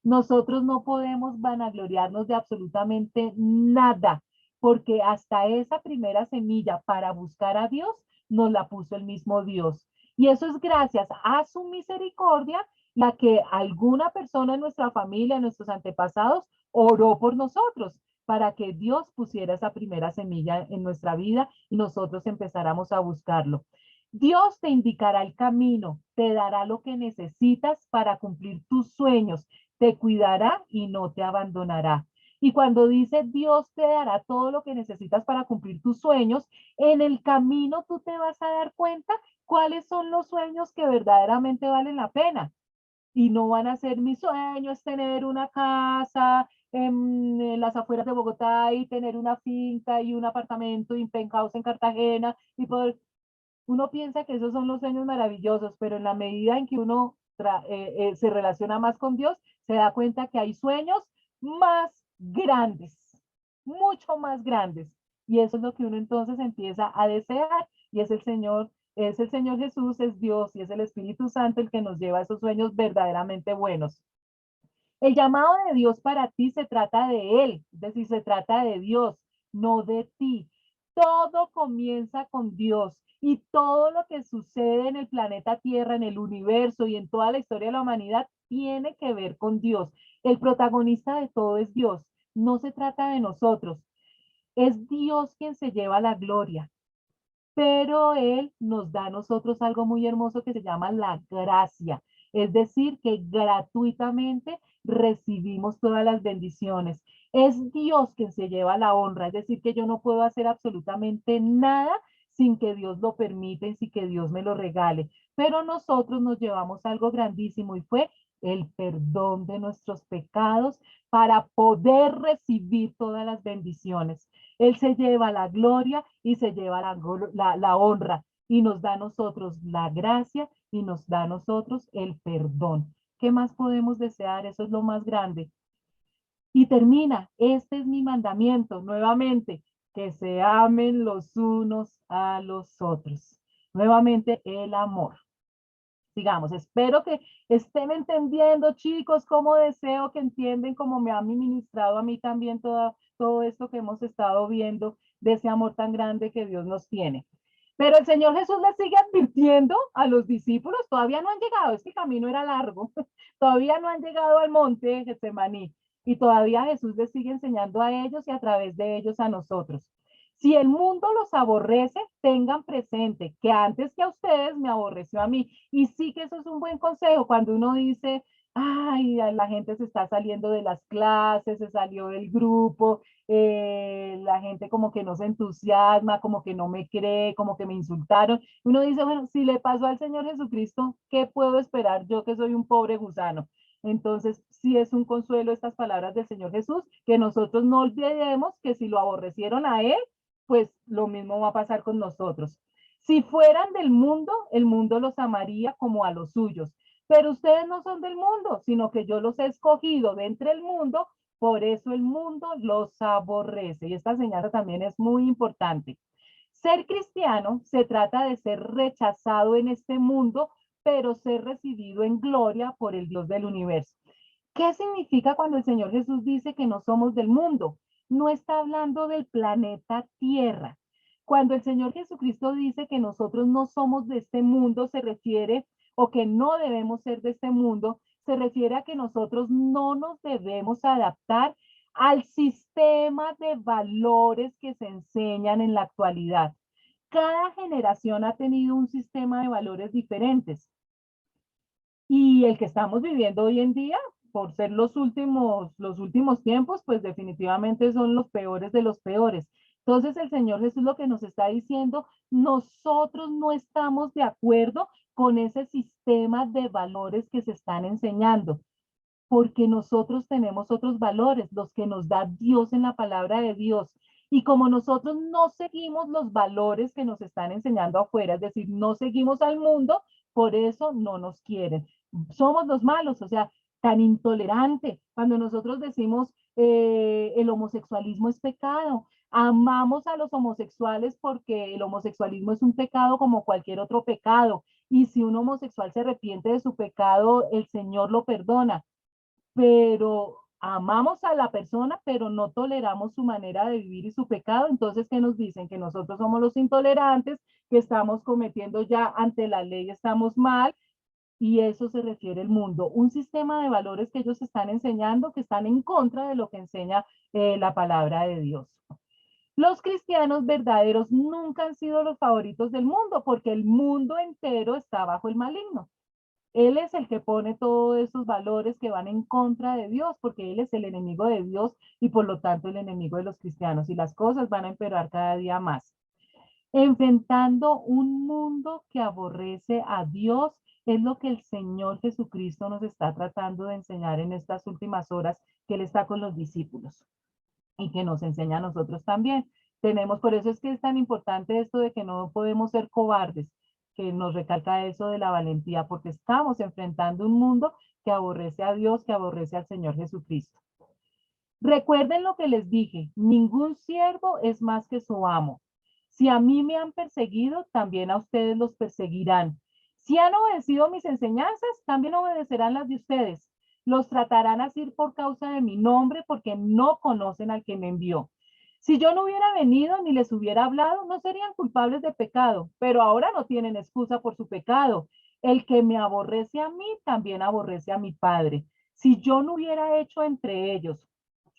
Nosotros no podemos vanagloriarnos de absolutamente nada, porque hasta esa primera semilla para buscar a Dios nos la puso el mismo Dios. Y eso es gracias a su misericordia y a que alguna persona en nuestra familia, en nuestros antepasados, oró por nosotros para que Dios pusiera esa primera semilla en nuestra vida y nosotros empezáramos a buscarlo. Dios te indicará el camino, te dará lo que necesitas para cumplir tus sueños, te cuidará y no te abandonará. Y cuando dice Dios te dará todo lo que necesitas para cumplir tus sueños, en el camino tú te vas a dar cuenta cuáles son los sueños que verdaderamente valen la pena. Y no van a ser mi sueño, es tener una casa en las afueras de Bogotá y tener una finca y un apartamento y penthouse en Cartagena y poder. Uno piensa que esos son los sueños maravillosos, pero en la medida en que uno se relaciona más con Dios, se da cuenta que hay sueños más grandes, mucho más grandes. Y eso es lo que uno entonces empieza a desear. Y es el Señor Jesús, es Dios y es el Espíritu Santo el que nos lleva a esos sueños verdaderamente buenos. El llamado de Dios para ti se trata de Él, es decir, se trata de Dios, no de ti. Todo comienza con Dios y todo lo que sucede en el planeta Tierra, en el universo y en toda la historia de la humanidad tiene que ver con Dios. El protagonista de todo es Dios. No se trata de nosotros. Es Dios quien se lleva la gloria, pero Él nos da a nosotros algo muy hermoso que se llama la gracia. Es decir, que gratuitamente recibimos todas las bendiciones. Es Dios quien se lleva la honra, es decir, que yo no puedo hacer absolutamente nada sin que Dios lo permita y sin que Dios me lo regale. Pero nosotros nos llevamos algo grandísimo y fue el perdón de nuestros pecados para poder recibir todas las bendiciones. Él se lleva la gloria y se lleva la honra y nos da a nosotros la gracia y nos da a nosotros el perdón. ¿Qué más podemos desear? Eso es lo más grande. Y termina, este es mi mandamiento, nuevamente, que se amen los unos a los otros. Nuevamente, el amor. Sigamos, espero que estén entendiendo, chicos, cómo deseo que entienden, cómo me han ministrado a mí también todo esto que hemos estado viendo de ese amor tan grande que Dios nos tiene. Pero el Señor Jesús les sigue advirtiendo a los discípulos, todavía no han llegado, este camino era largo, todavía no han llegado al monte de Getsemaní y todavía Jesús les sigue enseñando a ellos y a través de ellos a nosotros. Si el mundo los aborrece, tengan presente que antes que a ustedes me aborreció a mí. Y sí que eso es un buen consejo cuando uno dice, ay, la gente se está saliendo de las clases, se salió del grupo, la gente como que no se entusiasma, como que no me cree, como que me insultaron. Uno dice, bueno, si le pasó al Señor Jesucristo, ¿qué puedo esperar yo que soy un pobre gusano? Entonces, sí es un consuelo estas palabras del Señor Jesús, que nosotros no olvidemos que si lo aborrecieron a Él, pues lo mismo va a pasar con nosotros. Si fueran del mundo, el mundo los amaría como a los suyos. Pero ustedes no son del mundo, sino que yo los he escogido de entre el mundo, por eso el mundo los aborrece. Y esta señal también es muy importante. Ser cristiano se trata de ser rechazado en este mundo, pero ser recibido en gloria por el Dios del universo. ¿Qué significa cuando el Señor Jesús dice que no somos del mundo? No está hablando del planeta Tierra. Cuando el Señor Jesucristo dice que nosotros no somos de este mundo, se refiere, o que no debemos ser de este mundo, se refiere a que nosotros no nos debemos adaptar al sistema de valores que se enseñan en la actualidad. Cada generación ha tenido un sistema de valores diferentes. Y el que estamos viviendo hoy en día, por ser los últimos tiempos, pues definitivamente son los peores de los peores. Entonces el Señor Jesús lo que nos está diciendo, nosotros no estamos de acuerdo con ese sistema de valores que se están enseñando, porque nosotros tenemos otros valores, los que nos da Dios en la palabra de Dios. Y como nosotros no seguimos los valores que nos están enseñando afuera, es decir, no seguimos al mundo, por eso no nos quieren. Somos los malos, o sea, tan intolerante. Cuando nosotros decimos el homosexualismo es pecado, amamos a los homosexuales porque el homosexualismo es un pecado como cualquier otro pecado. Y si un homosexual se arrepiente de su pecado, el Señor lo perdona, pero amamos a la persona, pero no toleramos su manera de vivir y su pecado. Entonces, ¿qué nos dicen? Que nosotros somos los intolerantes, que estamos cometiendo ya ante la ley, estamos mal, y eso se refiere al mundo. Un sistema de valores que ellos están enseñando, que están en contra de lo que enseña la palabra de Dios. Los cristianos verdaderos nunca han sido los favoritos del mundo, porque el mundo entero está bajo el maligno. Él es el que pone todos esos valores que van en contra de Dios, porque Él es el enemigo de Dios y por lo tanto el enemigo de los cristianos. Y las cosas van a empeorar cada día más. Enfrentando un mundo que aborrece a Dios es lo que el Señor Jesucristo nos está tratando de enseñar en estas últimas horas que Él está con los discípulos y que nos enseña a nosotros también. Tenemos, por eso es que es tan importante esto de que no podemos ser cobardes, que nos recalca eso de la valentía, porque estamos enfrentando un mundo que aborrece a Dios, que aborrece al Señor Jesucristo. Recuerden lo que les dije, ningún siervo es más que su amo. Si a mí me han perseguido, también a ustedes los perseguirán. Si han obedecido mis enseñanzas, también obedecerán las de ustedes. Los tratarán así por causa de mi nombre, porque no conocen al que me envió. Si yo no hubiera venido ni les hubiera hablado, no serían culpables de pecado, pero ahora no tienen excusa por su pecado. El que me aborrece a mí, también aborrece a mi Padre. Si yo no hubiera hecho entre ellos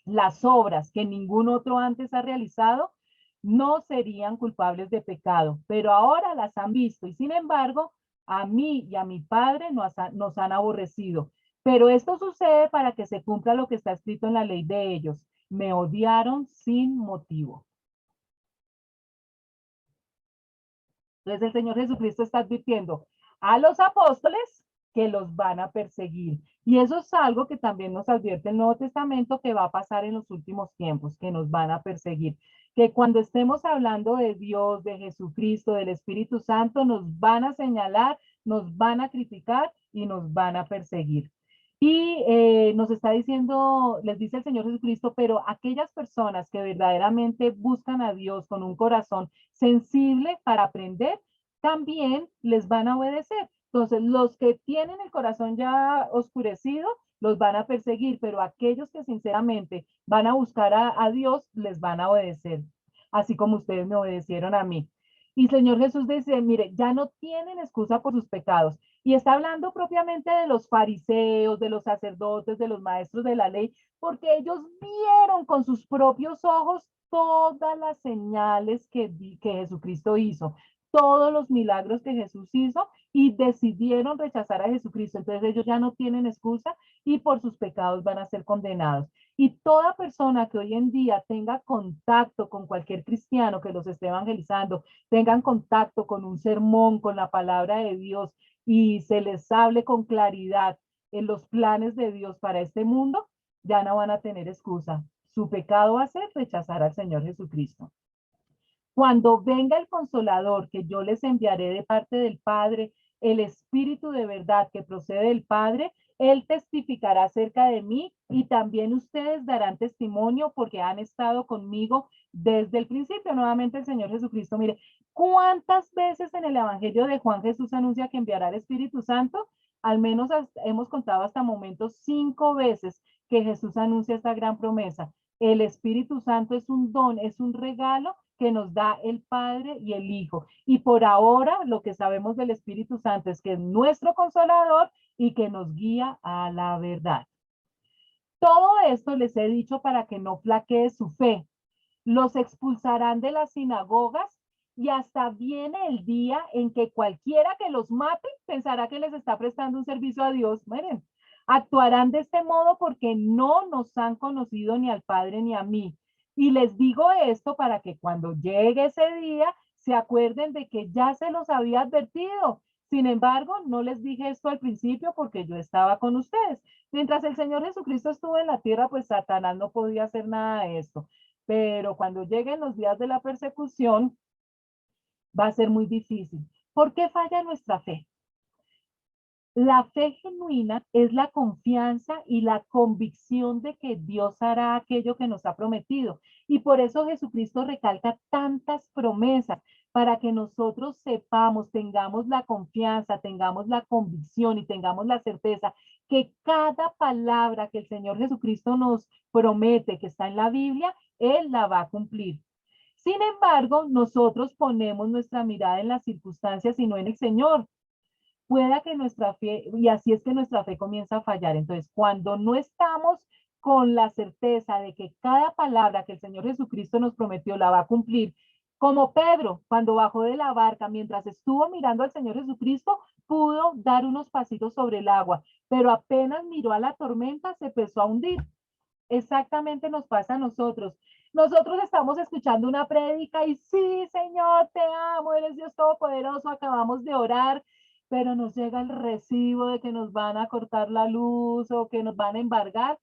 las obras que ningún otro antes ha realizado, no serían culpables de pecado, pero ahora las han visto y sin embargo, a mí y a mi Padre nos han aborrecido. Pero esto sucede para que se cumpla lo que está escrito en la ley de ellos. Me odiaron sin motivo. Entonces el Señor Jesucristo está advirtiendo a los apóstoles que los van a perseguir. Y eso es algo que también nos advierte el Nuevo Testamento que va a pasar en los últimos tiempos, que nos van a perseguir. Que cuando estemos hablando de Dios, de Jesucristo, del Espíritu Santo, nos van a señalar, nos van a criticar y nos van a perseguir. Y nos está diciendo, les dice el Señor Jesucristo, pero aquellas personas que verdaderamente buscan a Dios con un corazón sensible para aprender, también les van a obedecer. Entonces, los que tienen el corazón ya oscurecido, los van a perseguir, pero aquellos que sinceramente van a buscar a Dios, les van a obedecer, así como ustedes me obedecieron a mí. Y Señor Jesús dice, mire, ya no tienen excusa por sus pecados. Y está hablando propiamente de los fariseos, de los sacerdotes, de los maestros de la ley, porque ellos vieron con sus propios ojos todas las señales que Jesucristo hizo, todos los milagros que Jesús hizo y decidieron rechazar a Jesucristo. Entonces ellos ya no tienen excusa y por sus pecados van a ser condenados. Y toda persona que hoy en día tenga contacto con cualquier cristiano que los esté evangelizando, tengan contacto con un sermón, con la palabra de Dios y se les hable con claridad en los planes de Dios para este mundo, ya no van a tener excusa. Su pecado va a ser rechazar al Señor Jesucristo. Cuando venga el Consolador que yo les enviaré de parte del Padre, el Espíritu de verdad que procede del Padre, Él testificará acerca de mí y también ustedes darán testimonio porque han estado conmigo desde el principio. Nuevamente el Señor Jesucristo, mire, ¿cuántas veces en el Evangelio de Juan Jesús anuncia que enviará el Espíritu Santo? Al menos hemos contado hasta momentos 5 veces que Jesús anuncia esta gran promesa. El Espíritu Santo es un don, es un regalo que nos da el Padre y el Hijo. Y por ahora lo que sabemos del Espíritu Santo es que es nuestro consolador y que nos guía a la verdad. Todo esto les he dicho para que no flaquee su fe. Los expulsarán de las sinagogas y hasta viene el día en que cualquiera que los mate pensará que les está prestando un servicio a Dios. Miren, actuarán de este modo porque no nos han conocido ni al Padre ni a mí. Y les digo esto para que cuando llegue ese día se acuerden de que ya se los había advertido. Sin embargo, no les dije esto al principio porque yo estaba con ustedes. Mientras el Señor Jesucristo estuvo en la tierra, pues Satanás no podía hacer nada de esto. Pero cuando lleguen los días de la persecución, va a ser muy difícil. ¿Por qué falla nuestra fe? La fe genuina es la confianza y la convicción de que Dios hará aquello que nos ha prometido. Y por eso Jesucristo recalca tantas promesas, para que nosotros sepamos, tengamos la confianza, tengamos la convicción y tengamos la certeza que cada palabra que el Señor Jesucristo nos promete que está en la Biblia, Él la va a cumplir. Sin embargo, nosotros ponemos nuestra mirada en las circunstancias y no en el Señor. Pueda que nuestra fe, y así es que nuestra fe comienza a fallar. Entonces, cuando no estamos con la certeza de que cada palabra que el Señor Jesucristo nos prometió la va a cumplir, como Pedro, cuando bajó de la barca, mientras estuvo mirando al Señor Jesucristo, pudo dar unos pasitos sobre el agua, pero apenas miró a la tormenta, se empezó a hundir. Exactamente nos pasa a nosotros. Nosotros estamos escuchando una prédica y sí, Señor, te amo, eres Dios Todopoderoso, acabamos de orar, pero nos llega el recibo de que nos van a cortar la luz o que nos van a embargar,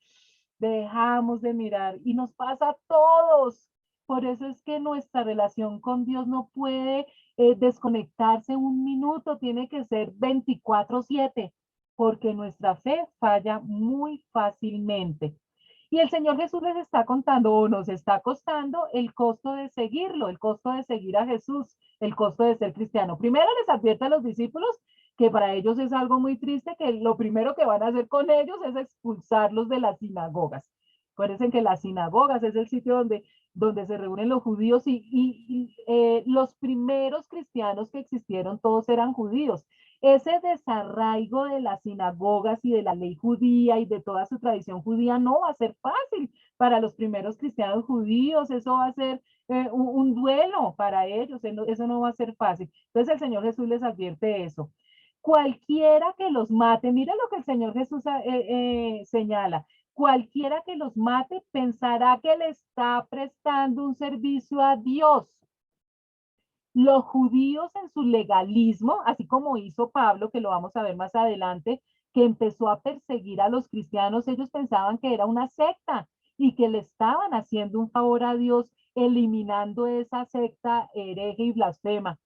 dejamos de mirar y nos pasa a todos. Por eso es que nuestra relación con Dios no puede desconectarse un minuto, tiene que ser 24/7, porque nuestra fe falla muy fácilmente. Y el Señor Jesús les está contando o nos está costando el costo de seguirlo, el costo de seguir a Jesús, el costo de ser cristiano. Primero les advierte a los discípulos que para ellos es algo muy triste, que lo primero que van a hacer con ellos es expulsarlos de las sinagogas. Acuérdense que las sinagogas es el sitio donde se reúnen los judíos y los primeros cristianos que existieron todos eran judíos. Ese desarraigo de las sinagogas y de la ley judía y de toda su tradición judía no va a ser fácil para los primeros cristianos judíos, eso va a ser un duelo para ellos, eso no va a ser fácil. Entonces el Señor Jesús les advierte eso. Cualquiera que los mate, mira lo que el Señor Jesús señala, cualquiera que los mate pensará que le está prestando un servicio a Dios. Los judíos en su legalismo, así como hizo Pablo, que lo vamos a ver más adelante, que empezó a perseguir a los cristianos, ellos pensaban que era una secta y que le estaban haciendo un favor a Dios eliminando esa secta hereje y blasfema,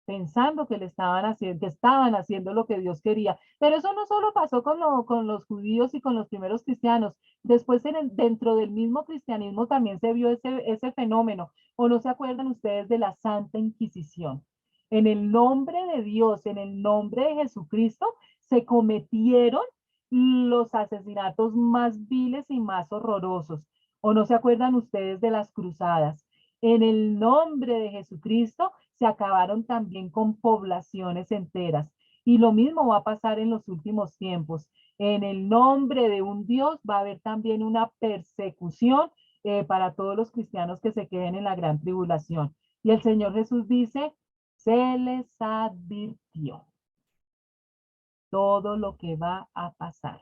pensando que estaban haciendo lo que Dios quería. Pero eso no solo pasó con los judíos y con los primeros cristianos. Después dentro del mismo cristianismo también se vio ese fenómeno. ¿O no se acuerdan ustedes de la Santa Inquisición? En el nombre de Dios, en el nombre de Jesucristo, se cometieron los asesinatos más viles y más horrorosos. ¿O no se acuerdan ustedes de las cruzadas? En el nombre de Jesucristo se acabaron también con poblaciones enteras. Y lo mismo va a pasar en los últimos tiempos. En el nombre de un Dios va a haber también una persecución para todos los cristianos que se queden en la gran tribulación. Y el Señor Jesús dice, se les advirtió todo lo que va a pasar.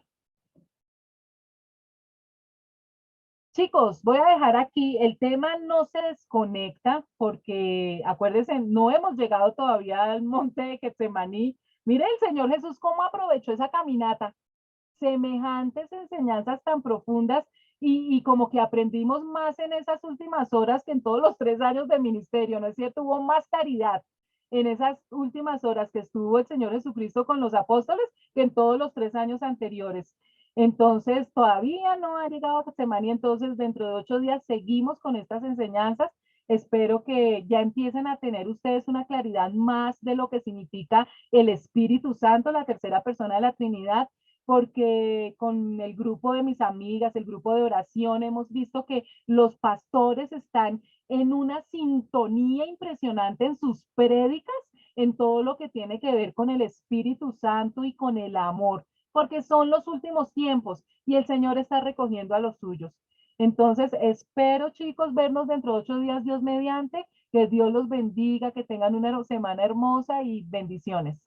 Chicos, voy a dejar aquí, el tema no se desconecta porque acuérdense, no hemos llegado todavía al monte de Getsemaní. Mire el Señor Jesús cómo aprovechó esa caminata, semejantes enseñanzas tan profundas y como que aprendimos más en esas últimas horas que en todos los 3 años de ministerio, ¿no es cierto? Hubo más caridad en esas últimas horas que estuvo el Señor Jesucristo con los apóstoles que en todos los 3 años anteriores. Entonces, todavía no ha llegado a semana y entonces dentro de 8 días seguimos con estas enseñanzas. Espero que ya empiecen a tener ustedes una claridad más de lo que significa el Espíritu Santo, la tercera persona de la Trinidad, porque con el grupo de mis amigas, el grupo de oración, hemos visto que los pastores están en una sintonía impresionante en sus prédicas, en todo lo que tiene que ver con el Espíritu Santo y con el amor, porque son los últimos tiempos y el Señor está recogiendo a los suyos. Entonces, espero, chicos, vernos dentro de 8 días, Dios mediante, que Dios los bendiga, que tengan una semana hermosa y bendiciones.